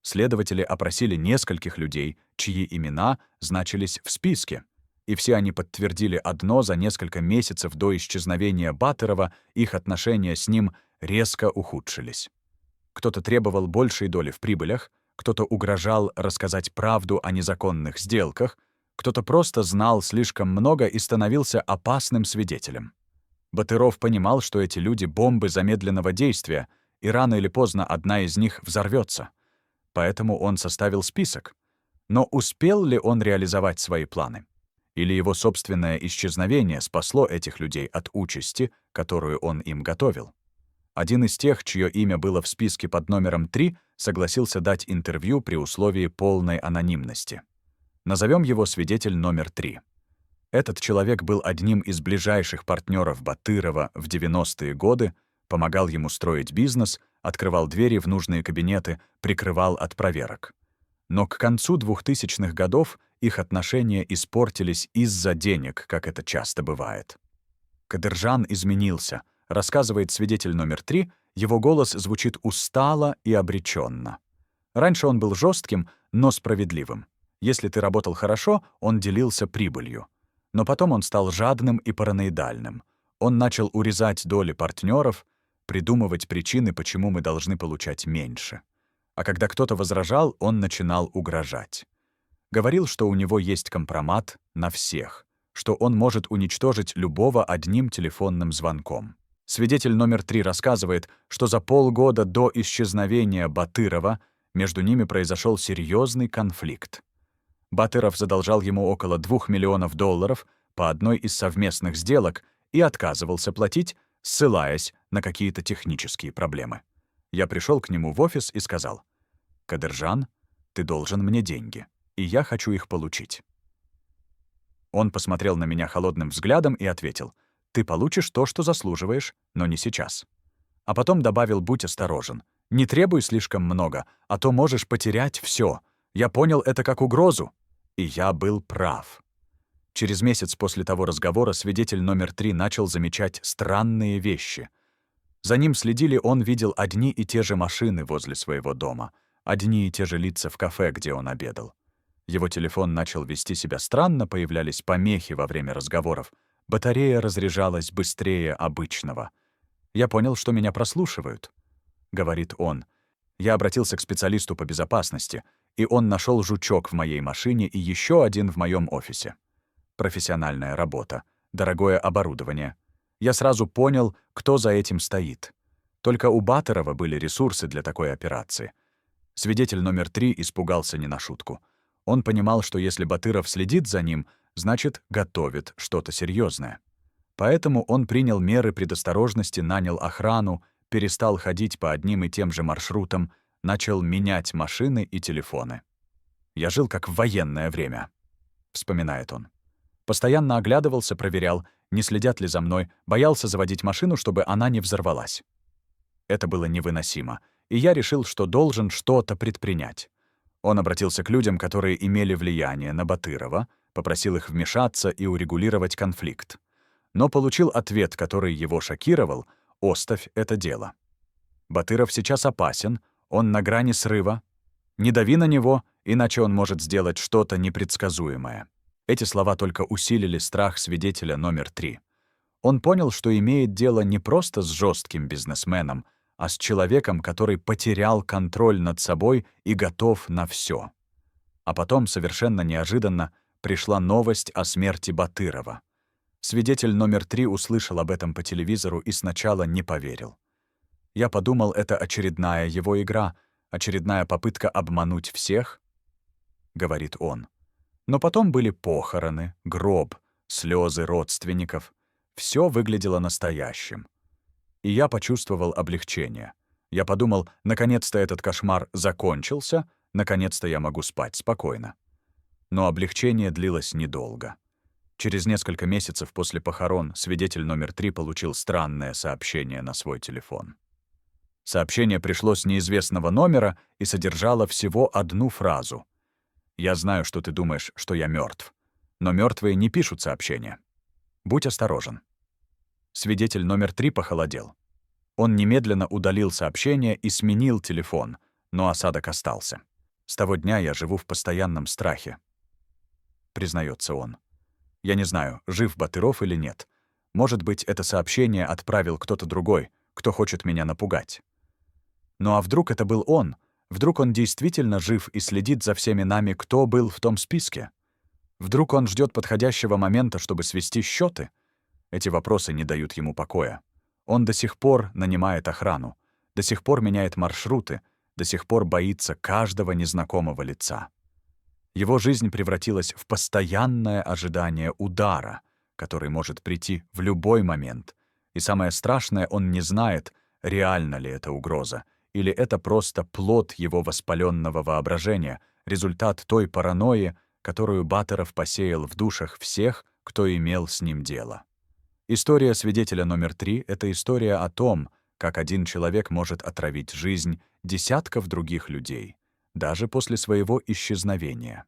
Следователи опросили нескольких людей, чьи имена значились в списке, и все они подтвердили одно: за несколько месяцев до исчезновения Батырова их отношения с ним резко ухудшились. Кто-то требовал большей доли в прибылях, кто-то угрожал рассказать правду о незаконных сделках, кто-то просто знал слишком много и становился опасным свидетелем. Батыров понимал, что эти люди — бомбы замедленного действия, и рано или поздно одна из них взорвется. Поэтому он составил список. Но успел ли он реализовать свои планы? Или его собственное исчезновение спасло этих людей от участи, которую он им готовил? Один из тех, чье имя было в списке под номером 3, согласился дать интервью при условии полной анонимности. Назовем его свидетель номер 3. Этот человек был одним из ближайших партнеров Батырова в 90-е годы, помогал ему строить бизнес, открывал двери в нужные кабинеты, прикрывал от проверок. Но к концу 2000-х годов их отношения испортились из-за денег, как это часто бывает. Кадыржан изменился, рассказывает свидетель номер 3, его голос звучит устало и обреченно. Раньше он был жестким, но справедливым. Если ты работал хорошо, он делился прибылью. Но потом он стал жадным и параноидальным. Он начал урезать доли партнеров, придумывать причины, почему мы должны получать меньше. А когда кто-то возражал, он начинал угрожать. Говорил, что у него есть компромат на всех, что он может уничтожить любого одним телефонным звонком. Свидетель номер 3 рассказывает, что за полгода до исчезновения Батырова между ними произошел серьезный конфликт. Батыров задолжал ему около $2 миллионов по одной из совместных сделок и отказывался платить, ссылаясь на какие-то технические проблемы. Я пришел к нему в офис и сказал: «Кадыржан, ты должен мне деньги, и я хочу их получить». Он посмотрел на меня холодным взглядом и ответил: «Ты получишь то, что заслуживаешь, но не сейчас». А потом добавил: «Будь осторожен, не требуй слишком много, а то можешь потерять все. Я понял это как угрозу». И я был прав. Через месяц после того разговора свидетель номер 3 начал замечать странные вещи. За ним следили, он видел одни и те же машины возле своего дома, одни и те же лица в кафе, где он обедал. Его телефон начал вести себя странно, появлялись помехи во время разговоров, батарея разряжалась быстрее обычного. «Я понял, что меня прослушивают», — говорит он. Я обратился к специалисту по безопасности, и он нашел жучок в моей машине и еще один в моем офисе. Профессиональная работа, дорогое оборудование. Я сразу понял, кто за этим стоит. Только у Батырова были ресурсы для такой операции. Свидетель номер 3 испугался не на шутку. Он понимал, что если Батыров следит за ним, значит, готовит что-то серьезное. Поэтому он принял меры предосторожности, нанял охрану, перестал ходить по одним и тем же маршрутам, начал менять машины и телефоны. «Я жил как в военное время», — вспоминает он. Постоянно оглядывался, проверял, не следят ли за мной, боялся заводить машину, чтобы она не взорвалась. Это было невыносимо, и я решил, что должен что-то предпринять. Он обратился к людям, которые имели влияние на Батырова, попросил их вмешаться и урегулировать конфликт. Но получил ответ, который его шокировал: «Оставь это дело. Батыров сейчас опасен, он на грани срыва. Не дави на него, иначе он может сделать что-то непредсказуемое». Эти слова только усилили страх свидетеля номер 3. Он понял, что имеет дело не просто с жестким бизнесменом, а с человеком, который потерял контроль над собой и готов на все. А потом, совершенно неожиданно, пришла новость о смерти Батырова. Свидетель номер 3 услышал об этом по телевизору и сначала не поверил. Я подумал, это очередная его игра, очередная попытка обмануть всех, — говорит он. Но потом были похороны, гроб, слезы родственников. Все выглядело настоящим. И я почувствовал облегчение. Я подумал, наконец-то этот кошмар закончился, наконец-то я могу спать спокойно. Но облегчение длилось недолго. Через несколько месяцев после похорон свидетель номер 3 получил странное сообщение на свой телефон. Сообщение пришло с неизвестного номера и содержало всего одну фразу: «Я знаю, что ты думаешь, что я мертв, но мертвые не пишут сообщения. Будь осторожен». Свидетель номер 3 похолодел. Он немедленно удалил сообщение и сменил телефон, но осадок остался. «С того дня я живу в постоянном страхе», — признается он. «Я не знаю, жив Батыров или нет. Может быть, это сообщение отправил кто-то другой, кто хочет меня напугать. Ну а вдруг это был он? Вдруг он действительно жив и следит за всеми нами, кто был в том списке? Вдруг он ждет подходящего момента, чтобы свести счеты? Эти вопросы не дают ему покоя. Он до сих пор нанимает охрану, до сих пор меняет маршруты, до сих пор боится каждого незнакомого лица. Его жизнь превратилась в постоянное ожидание удара, который может прийти в любой момент. И самое страшное, он не знает, реальна ли это угроза, или это просто плод его воспаленного воображения, результат той паранойи, которую Батыров посеял в душах всех, кто имел с ним дело. История свидетеля номер 3 — это история о том, как один человек может отравить жизнь десятков других людей, даже после своего исчезновения.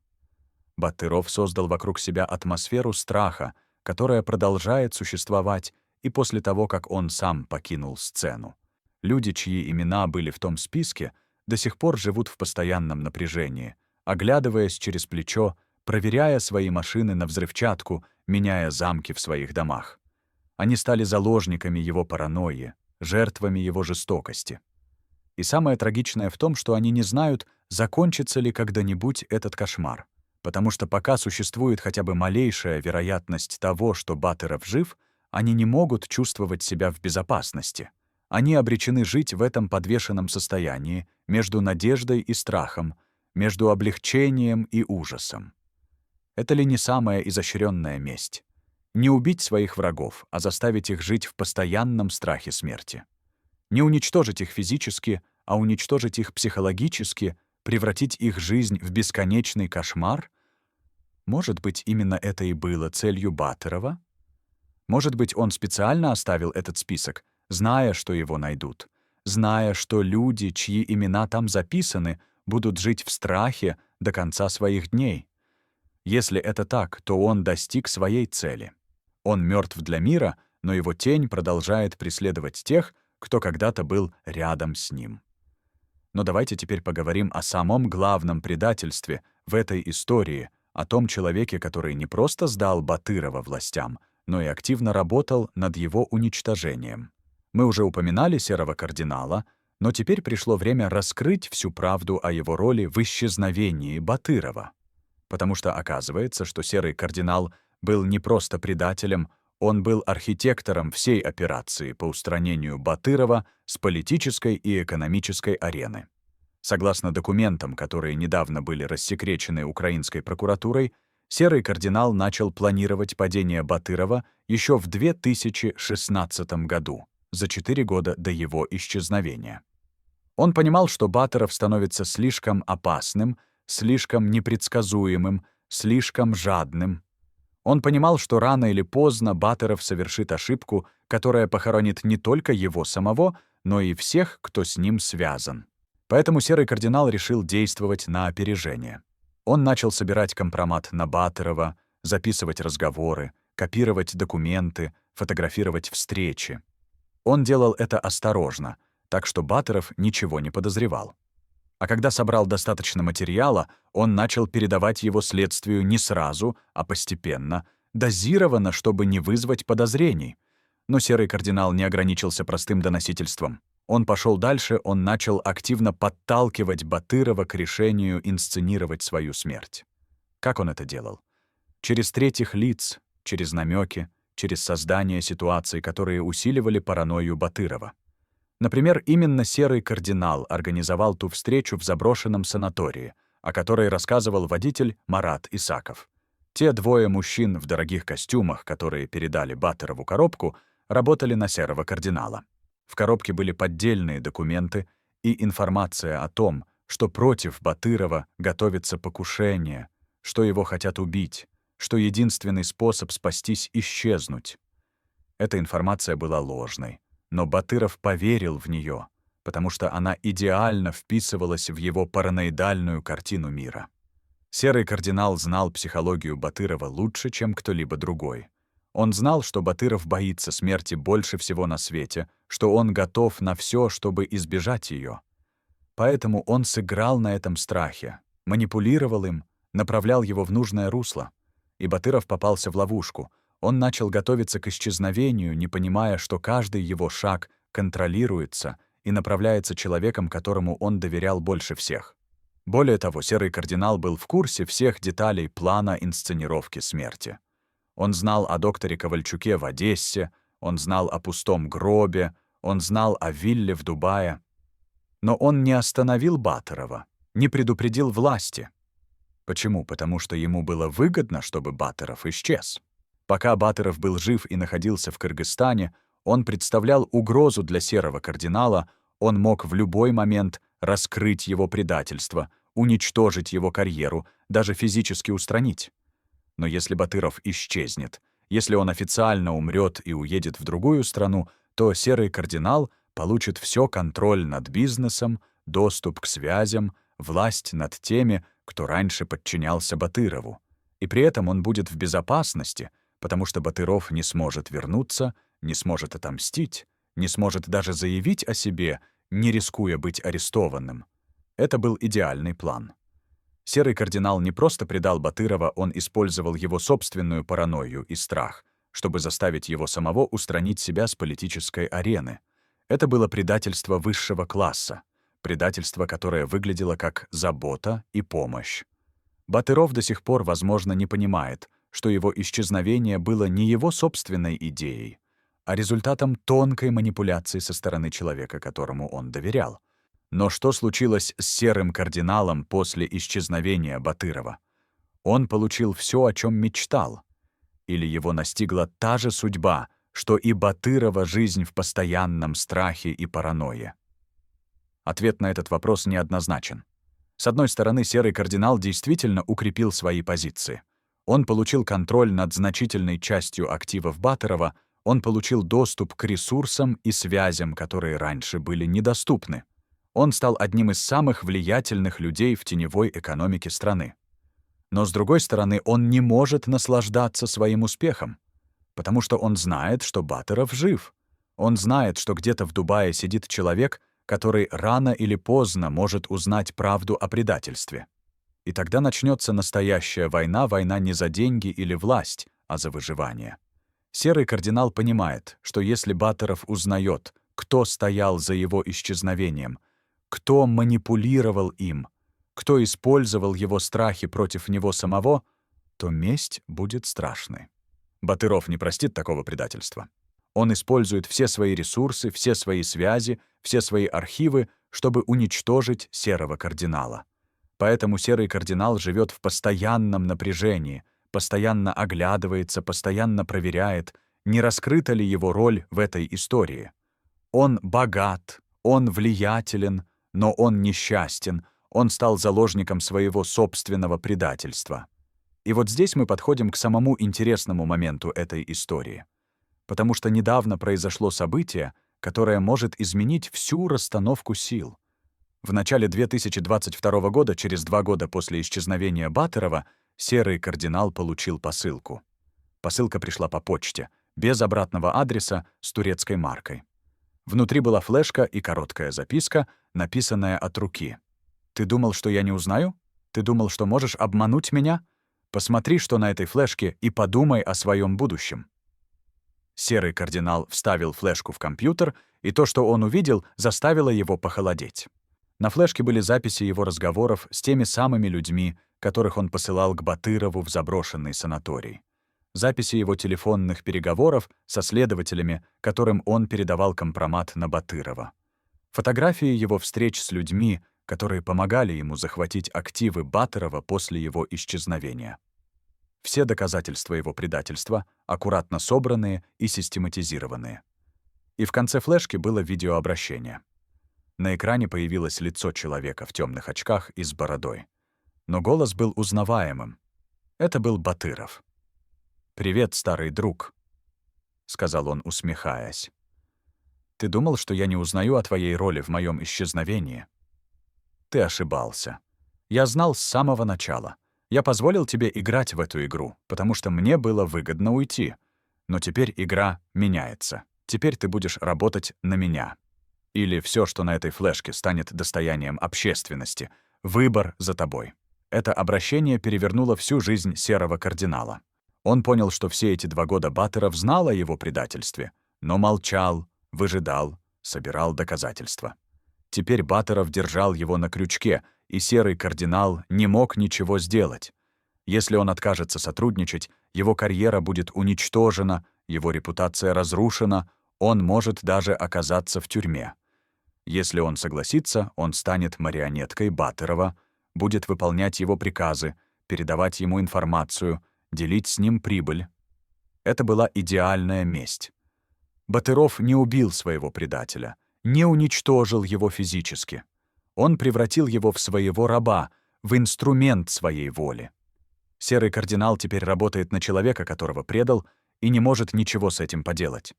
Батыров создал вокруг себя атмосферу страха, которая продолжает существовать и после того, как он сам покинул сцену. Люди, чьи имена были в том списке, до сих пор живут в постоянном напряжении, оглядываясь через плечо, проверяя свои машины на взрывчатку, меняя замки в своих домах. Они стали заложниками его паранойи, жертвами его жестокости. И самое трагичное в том, что они не знают, закончится ли когда-нибудь этот кошмар. Потому что пока существует хотя бы малейшая вероятность того, что Батыров жив, они не могут чувствовать себя в безопасности. Они обречены жить в этом подвешенном состоянии между надеждой и страхом, между облегчением и ужасом. Это ли не самая изощренная месть? Не убить своих врагов, а заставить их жить в постоянном страхе смерти. Не уничтожить их физически, а уничтожить их психологически, превратить их жизнь в бесконечный кошмар? Может быть, именно это и было целью Батырова? Может быть, он специально оставил этот список, зная, что его найдут, зная, что люди, чьи имена там записаны, будут жить в страхе до конца своих дней? Если это так, то он достиг своей цели. Он мертв для мира, но его тень продолжает преследовать тех, кто когда-то был рядом с ним. Но давайте теперь поговорим о самом главном предательстве в этой истории, о том человеке, который не просто сдал Батырова властям, но и активно работал над его уничтожением. Мы уже упоминали серого кардинала, но теперь пришло время раскрыть всю правду о его роли в исчезновении Батырова. Потому что оказывается, что серый кардинал был не просто предателем, он был архитектором всей операции по устранению Батырова с политической и экономической арены. Согласно документам, которые недавно были рассекречены украинской прокуратурой, серый кардинал начал планировать падение Батырова еще в 2016 году, за 4 года до его исчезновения. Он понимал, что Батыров становится слишком опасным, слишком непредсказуемым, слишком жадным. Он понимал, что рано или поздно Батыров совершит ошибку, которая похоронит не только его самого, но и всех, кто с ним связан. Поэтому серый кардинал решил действовать на опережение. Он начал собирать компромат на Батырова, записывать разговоры, копировать документы, фотографировать встречи. Он делал это осторожно, так что Батыров ничего не подозревал. А когда собрал достаточно материала, он начал передавать его следствию не сразу, а постепенно, дозированно, чтобы не вызвать подозрений. Но серый кардинал не ограничился простым доносительством. Он пошел дальше, он начал активно подталкивать Батырова к решению инсценировать свою смерть. Как он это делал? Через третьих лиц, через намеки, через создание ситуаций, которые усиливали паранойю Батырова. Например, именно серый кардинал организовал ту встречу в заброшенном санатории, о которой рассказывал водитель Марат Исаков. Те двое мужчин в дорогих костюмах, которые передали Батырову коробку, работали на серого кардинала. В коробке были поддельные документы и информация о том, что против Батырова готовится покушение, что его хотят убить, что единственный способ спастись — исчезнуть. Эта информация была ложной. Но Батыров поверил в нее, потому что она идеально вписывалась в его параноидальную картину мира. Серый кардинал знал психологию Батырова лучше, чем кто-либо другой. Он знал, что Батыров боится смерти больше всего на свете, что он готов на все, чтобы избежать ее. Поэтому он сыграл на этом страхе, манипулировал им, направлял его в нужное русло. И Батыров попался в ловушку. Он начал готовиться к исчезновению, не понимая, что каждый его шаг контролируется и направляется человеком, которому он доверял больше всех. Более того, серый кардинал был в курсе всех деталей плана инсценировки смерти. Он знал о докторе Ковальчуке в Одессе, он знал о пустом гробе, он знал о вилле в Дубае. Но он не остановил Батырова, не предупредил власти. Почему? Потому что ему было выгодно, чтобы Батыров исчез. Пока Батыров был жив и находился в Кыргызстане, он представлял угрозу для серого кардинала, он мог в любой момент раскрыть его предательство, уничтожить его карьеру, даже физически устранить. Но если Батыров исчезнет, если он официально умрет и уедет в другую страну, то серый кардинал получит все контроль над бизнесом, доступ к связям, власть над теми, кто раньше подчинялся Батырову. И при этом он будет в безопасности, потому что Батыров не сможет вернуться, не сможет отомстить, не сможет даже заявить о себе, не рискуя быть арестованным. Это был идеальный план. Серый кардинал не просто предал Батырова, он использовал его собственную паранойю и страх, чтобы заставить его самого устранить себя с политической арены. Это было предательство высшего класса, предательство, которое выглядело как забота и помощь. Батыров до сих пор, возможно, не понимает, что его исчезновение было не его собственной идеей, а результатом тонкой манипуляции со стороны человека, которому он доверял. Но что случилось с серым кардиналом после исчезновения Батырова? Он получил все, о чем мечтал. Или его настигла та же судьба, что и Батырова жизнь в постоянном страхе и паранойе? Ответ на этот вопрос неоднозначен. С одной стороны, серый кардинал действительно укрепил свои позиции. Он получил контроль над значительной частью активов Батырова, он получил доступ к ресурсам и связям, которые раньше были недоступны. Он стал одним из самых влиятельных людей в теневой экономике страны. Но, с другой стороны, он не может наслаждаться своим успехом, потому что он знает, что Батыров жив. Он знает, что где-то в Дубае сидит человек, который рано или поздно может узнать правду о предательстве. И тогда начнется настоящая война, война не за деньги или власть, а за выживание. Серый кардинал понимает, что если Батыров узнает, кто стоял за его исчезновением, кто манипулировал им, кто использовал его страхи против него самого, то месть будет страшной. Батыров не простит такого предательства. Он использует все свои ресурсы, все свои связи, все свои архивы, чтобы уничтожить серого кардинала. Поэтому серый кардинал живет в постоянном напряжении, постоянно оглядывается, постоянно проверяет, не раскрыта ли его роль в этой истории. Он богат, он влиятелен, но он несчастен, он стал заложником своего собственного предательства. И вот здесь мы подходим к самому интересному моменту этой истории. Потому что недавно произошло событие, которое может изменить всю расстановку сил. В начале 2022 года, через 2 года после исчезновения Батырова, серый кардинал получил посылку. Посылка пришла по почте, без обратного адреса, с турецкой маркой. Внутри была флешка и короткая записка, написанная от руки. «Ты думал, что я не узнаю? Ты думал, что можешь обмануть меня? Посмотри, что на этой флешке, и подумай о своем будущем». Серый кардинал вставил флешку в компьютер, и то, что он увидел, заставило его похолодеть. На флешке были записи его разговоров с теми самыми людьми, которых он посылал к Батырову в заброшенный санаторий. Записи его телефонных переговоров со следователями, которым он передавал компромат на Батырова. Фотографии его встреч с людьми, которые помогали ему захватить активы Батырова после его исчезновения. Все доказательства его предательства, аккуратно собранные и систематизированные. И в конце флешки было видеообращение. На экране появилось лицо человека в темных очках и с бородой. Но голос был узнаваемым. Это был Батыров. «Привет, старый друг», — сказал он, усмехаясь. «Ты думал, что я не узнаю о твоей роли в моем исчезновении? Ты ошибался. Я знал с самого начала. Я позволил тебе играть в эту игру, потому что мне было выгодно уйти. Но теперь игра меняется. Теперь ты будешь работать на меня. Или все, что на этой флешке, станет достоянием общественности. Выбор за тобой». Это обращение перевернуло всю жизнь серого кардинала. Он понял, что все эти 2 года Батыров знал о его предательстве, но молчал, выжидал, собирал доказательства. Теперь Батыров держал его на крючке, и серый кардинал не мог ничего сделать. Если он откажется сотрудничать, его карьера будет уничтожена, его репутация разрушена, он может даже оказаться в тюрьме. Если он согласится, он станет марионеткой Батырова, будет выполнять его приказы, передавать ему информацию, делить с ним прибыль. Это была идеальная месть. Батыров не убил своего предателя, не уничтожил его физически. Он превратил его в своего раба, в инструмент своей воли. Серый кардинал теперь работает на человека, которого предал, и не может ничего с этим поделать.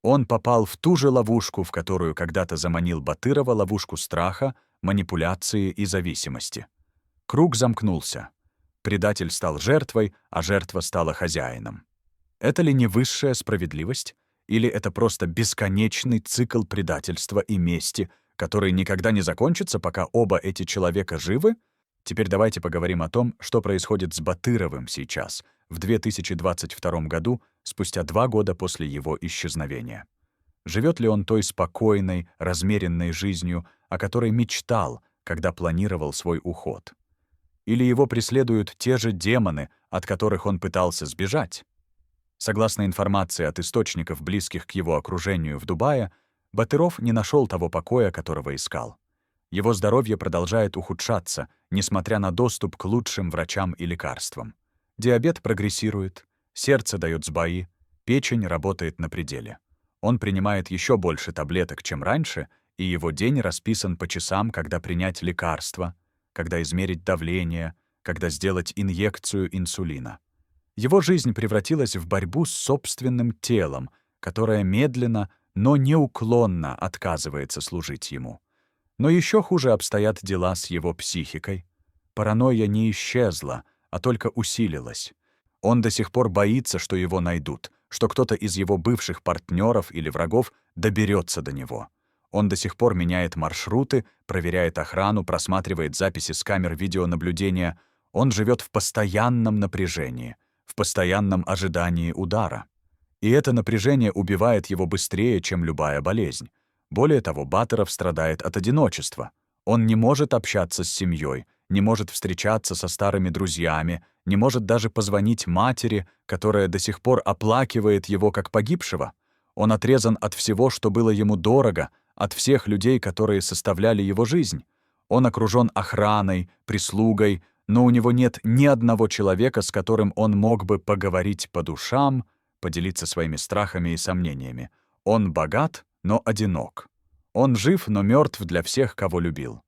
Он попал в ту же ловушку, в которую когда-то заманил Батырова, ловушку страха, манипуляции и зависимости. Круг замкнулся. Предатель стал жертвой, а жертва стала хозяином. Это ли не высшая справедливость? Или это просто бесконечный цикл предательства и мести, который никогда не закончится, пока оба эти человека живы? Теперь давайте поговорим о том, что происходит с Батыровым сейчас, в 2022 году, спустя 2 года после его исчезновения. Живет ли он той спокойной, размеренной жизнью, о которой мечтал, когда планировал свой уход? Или его преследуют те же демоны, от которых он пытался сбежать? Согласно информации от источников, близких к его окружению в Дубае, Батыров не нашел того покоя, которого искал. Его здоровье продолжает ухудшаться, несмотря на доступ к лучшим врачам и лекарствам. Диабет прогрессирует, сердце дает сбои, печень работает на пределе. Он принимает еще больше таблеток, чем раньше, и его день расписан по часам, когда принять лекарство, когда измерить давление, когда сделать инъекцию инсулина. Его жизнь превратилась в борьбу с собственным телом, которое медленно, но неуклонно отказывается служить ему. Но еще хуже обстоят дела с его психикой. Паранойя не исчезла, а только усилилась. Он до сих пор боится, что его найдут, что кто-то из его бывших партнеров или врагов доберется до него. Он до сих пор меняет маршруты, проверяет охрану, просматривает записи с камер видеонаблюдения. Он живет в постоянном напряжении, в постоянном ожидании удара. И это напряжение убивает его быстрее, чем любая болезнь. Более того, Батыров страдает от одиночества. Он не может общаться с семьей, не может встречаться со старыми друзьями, не может даже позвонить матери, которая до сих пор оплакивает его как погибшего. Он отрезан от всего, что было ему дорого, от всех людей, которые составляли его жизнь. Он окружен охраной, прислугой, но у него нет ни одного человека, с которым он мог бы поговорить по душам, поделиться своими страхами и сомнениями. Он богат, но одинок. Он жив, но мертв для всех, кого любил.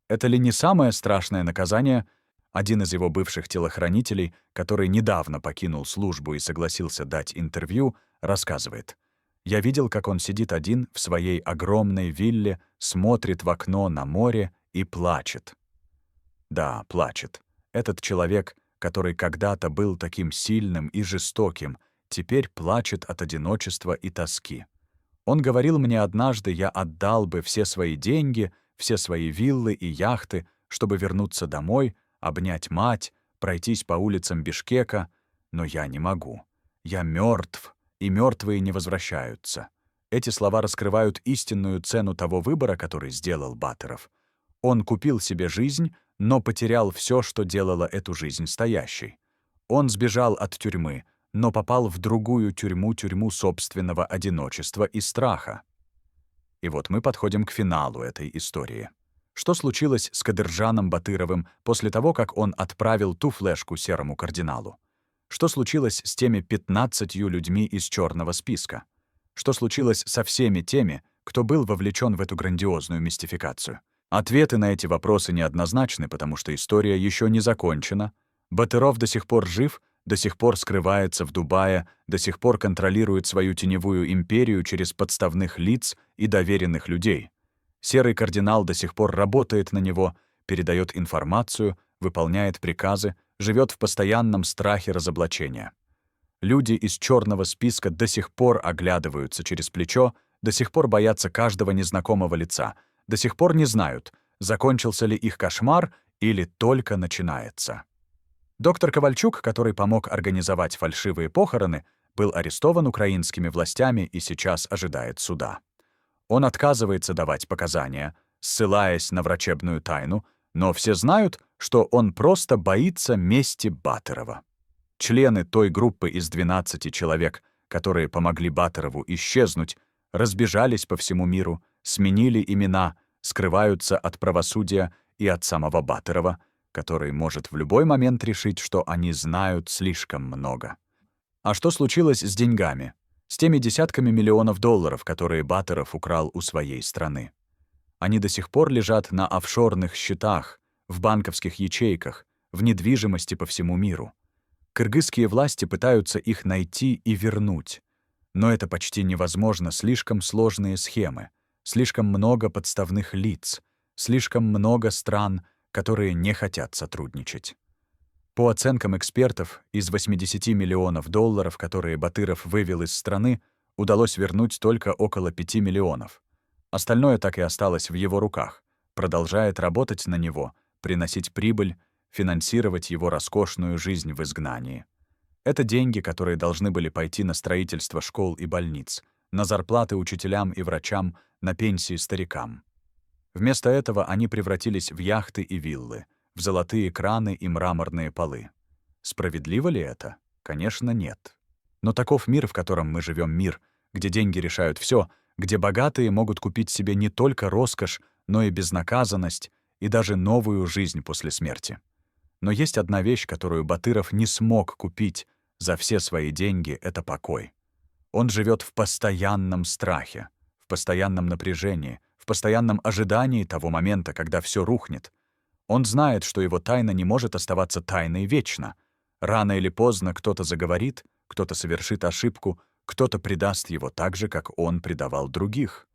Это ли не самое страшное наказание? Один из его бывших телохранителей, который недавно покинул службу и согласился дать интервью, рассказывает: «Я видел, как он сидит один в своей огромной вилле, смотрит в окно на море и плачет». Да, плачет. Этот человек, который когда-то был таким сильным и жестоким, теперь плачет от одиночества и тоски. Он говорил мне однажды: «Я отдал бы все свои деньги, все свои виллы и яхты, чтобы вернуться домой, обнять мать, пройтись по улицам Бишкека, но я не могу. Я мертв, и мертвые не возвращаются». Эти слова раскрывают истинную цену того выбора, который сделал Батыров. Он купил себе жизнь, но потерял все, что делало эту жизнь стоящей. Он сбежал от тюрьмы, но попал в другую тюрьму, тюрьму собственного одиночества и страха. И вот мы подходим к финалу этой истории. Что случилось с Кадыржаном Батыровым после того, как он отправил ту флешку серому кардиналу? Что случилось с теми 15 людьми из черного списка? Что случилось со всеми теми, кто был вовлечен в эту грандиозную мистификацию? Ответы на эти вопросы неоднозначны, потому что история еще не закончена. Батыров до сих пор жив, до сих пор скрывается в Дубае, до сих пор контролирует свою теневую империю через подставных лиц и доверенных людей. Серый кардинал до сих пор работает на него, передает информацию, выполняет приказы, живет в постоянном страхе разоблачения. Люди из черного списка до сих пор оглядываются через плечо, до сих пор боятся каждого незнакомого лица, до сих пор не знают, закончился ли их кошмар или только начинается. Доктор Ковальчук, который помог организовать фальшивые похороны, был арестован украинскими властями и сейчас ожидает суда. Он отказывается давать показания, ссылаясь на врачебную тайну, но все знают, что он просто боится мести Батырова. Члены той группы из 12 человек, которые помогли Батырову исчезнуть, разбежались по всему миру, сменили имена, скрываются от правосудия и от самого Батырова, который может в любой момент решить, что они знают слишком много. А что случилось с деньгами? С теми десятками миллионов долларов, которые Батыров украл у своей страны? Они до сих пор лежат на офшорных счетах, в банковских ячейках, в недвижимости по всему миру. Кыргызские власти пытаются их найти и вернуть. Но это почти невозможно, слишком сложные схемы, слишком много подставных лиц, слишком много стран, которые не хотят сотрудничать. По оценкам экспертов, из 80 миллионов долларов, которые Батыров вывел из страны, удалось вернуть только около 5 миллионов. Остальное так и осталось в его руках, продолжает работать на него, приносить прибыль, финансировать его роскошную жизнь в изгнании. Это деньги, которые должны были пойти на строительство школ и больниц, на зарплаты учителям и врачам, на пенсии старикам. Вместо этого они превратились в яхты и виллы, в золотые краны и мраморные полы. Справедливо ли это? Конечно, нет. Но таков мир, в котором мы живем, мир, где деньги решают все, где богатые могут купить себе не только роскошь, но и безнаказанность, и даже новую жизнь после смерти. Но есть одна вещь, которую Батыров не смог купить за все свои деньги — это покой. Он живет в постоянном страхе, в постоянном напряжении, в постоянном ожидании того момента, когда все рухнет. Он знает, что его тайна не может оставаться тайной вечно. Рано или поздно кто-то заговорит, кто-то совершит ошибку, кто-то предаст его так же, как он предавал других.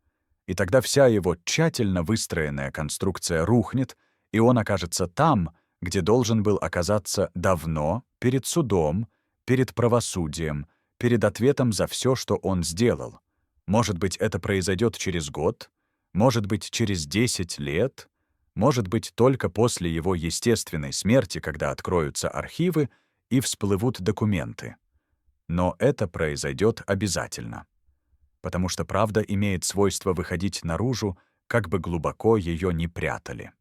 И тогда вся его тщательно выстроенная конструкция рухнет, и он окажется там, где должен был оказаться давно, перед судом, перед правосудием, перед ответом за все, что он сделал. Может быть, это произойдет через год, может быть, через 10 лет, может быть, только после его естественной смерти, когда откроются архивы и всплывут документы. Но это произойдет обязательно. Потому что правда имеет свойство выходить наружу, как бы глубоко ее ни прятали.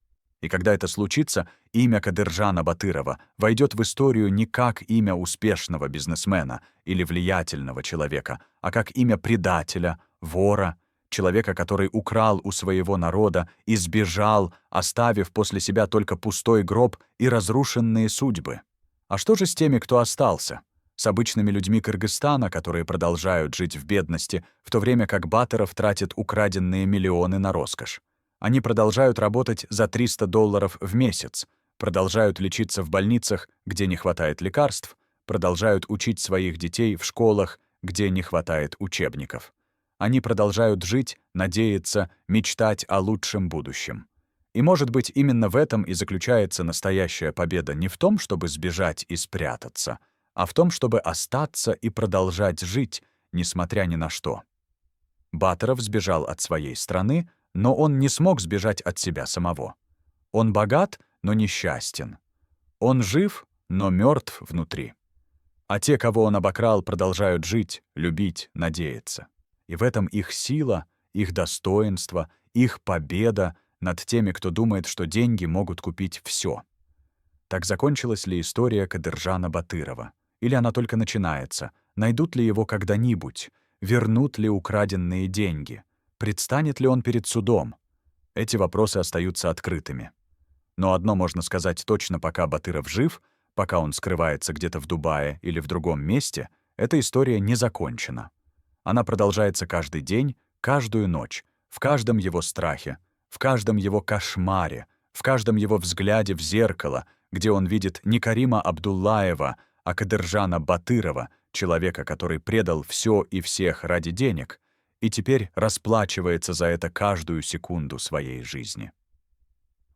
И когда это случится, имя Кадыржана Батырова войдет в историю не как имя успешного бизнесмена или влиятельного человека, а как имя предателя, вора, человека, который украл у своего народа и сбежал, оставив после себя только пустой гроб и разрушенные судьбы. А что же с теми, кто остался? С обычными людьми Кыргызстана, которые продолжают жить в бедности, в то время как Батыров тратит украденные миллионы на роскошь. Они продолжают работать за $300 в месяц, продолжают лечиться в больницах, где не хватает лекарств, продолжают учить своих детей в школах, где не хватает учебников. Они продолжают жить, надеяться, мечтать о лучшем будущем. И, может быть, именно в этом и заключается настоящая победа, не в том, чтобы сбежать и спрятаться, а в том, чтобы остаться и продолжать жить, несмотря ни на что. Батыров сбежал от своей страны, но он не смог сбежать от себя самого. Он богат, но несчастен. Он жив, но мертв внутри. А те, кого он обокрал, продолжают жить, любить, надеяться. И в этом их сила, их достоинство, их победа над теми, кто думает, что деньги могут купить все. Так закончилась ли история Кадыржана Батырова? Или она только начинается? Найдут ли его когда-нибудь? Вернут ли украденные деньги? Предстанет ли он перед судом? Эти вопросы остаются открытыми. Но одно можно сказать точно: пока Батыров жив, пока он скрывается где-то в Дубае или в другом месте, эта история не закончена. Она продолжается каждый день, каждую ночь, в каждом его страхе, в каждом его кошмаре, в каждом его взгляде в зеркало, где он видит не Карима Абдуллаева, а Кадыржана Батырова, человека, который предал все и всех ради денег, и теперь расплачивается за это каждую секунду своей жизни.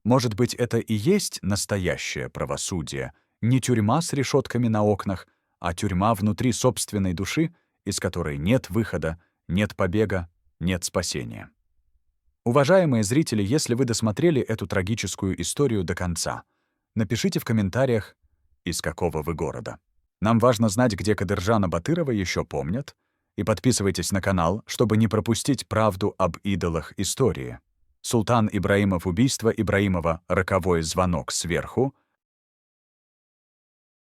Может быть, это и есть настоящее правосудие, не тюрьма с решетками на окнах, а тюрьма внутри собственной души, из которой нет выхода, нет побега, нет спасения. Уважаемые зрители, если вы досмотрели эту трагическую историю до конца, напишите в комментариях, из какого вы города. Нам важно знать, где Кадыржана Батырова еще помнят, и подписывайтесь на канал, чтобы не пропустить правду об идолах истории. Султан Ибраимов, убийство Ибраимова, роковой звонок сверху,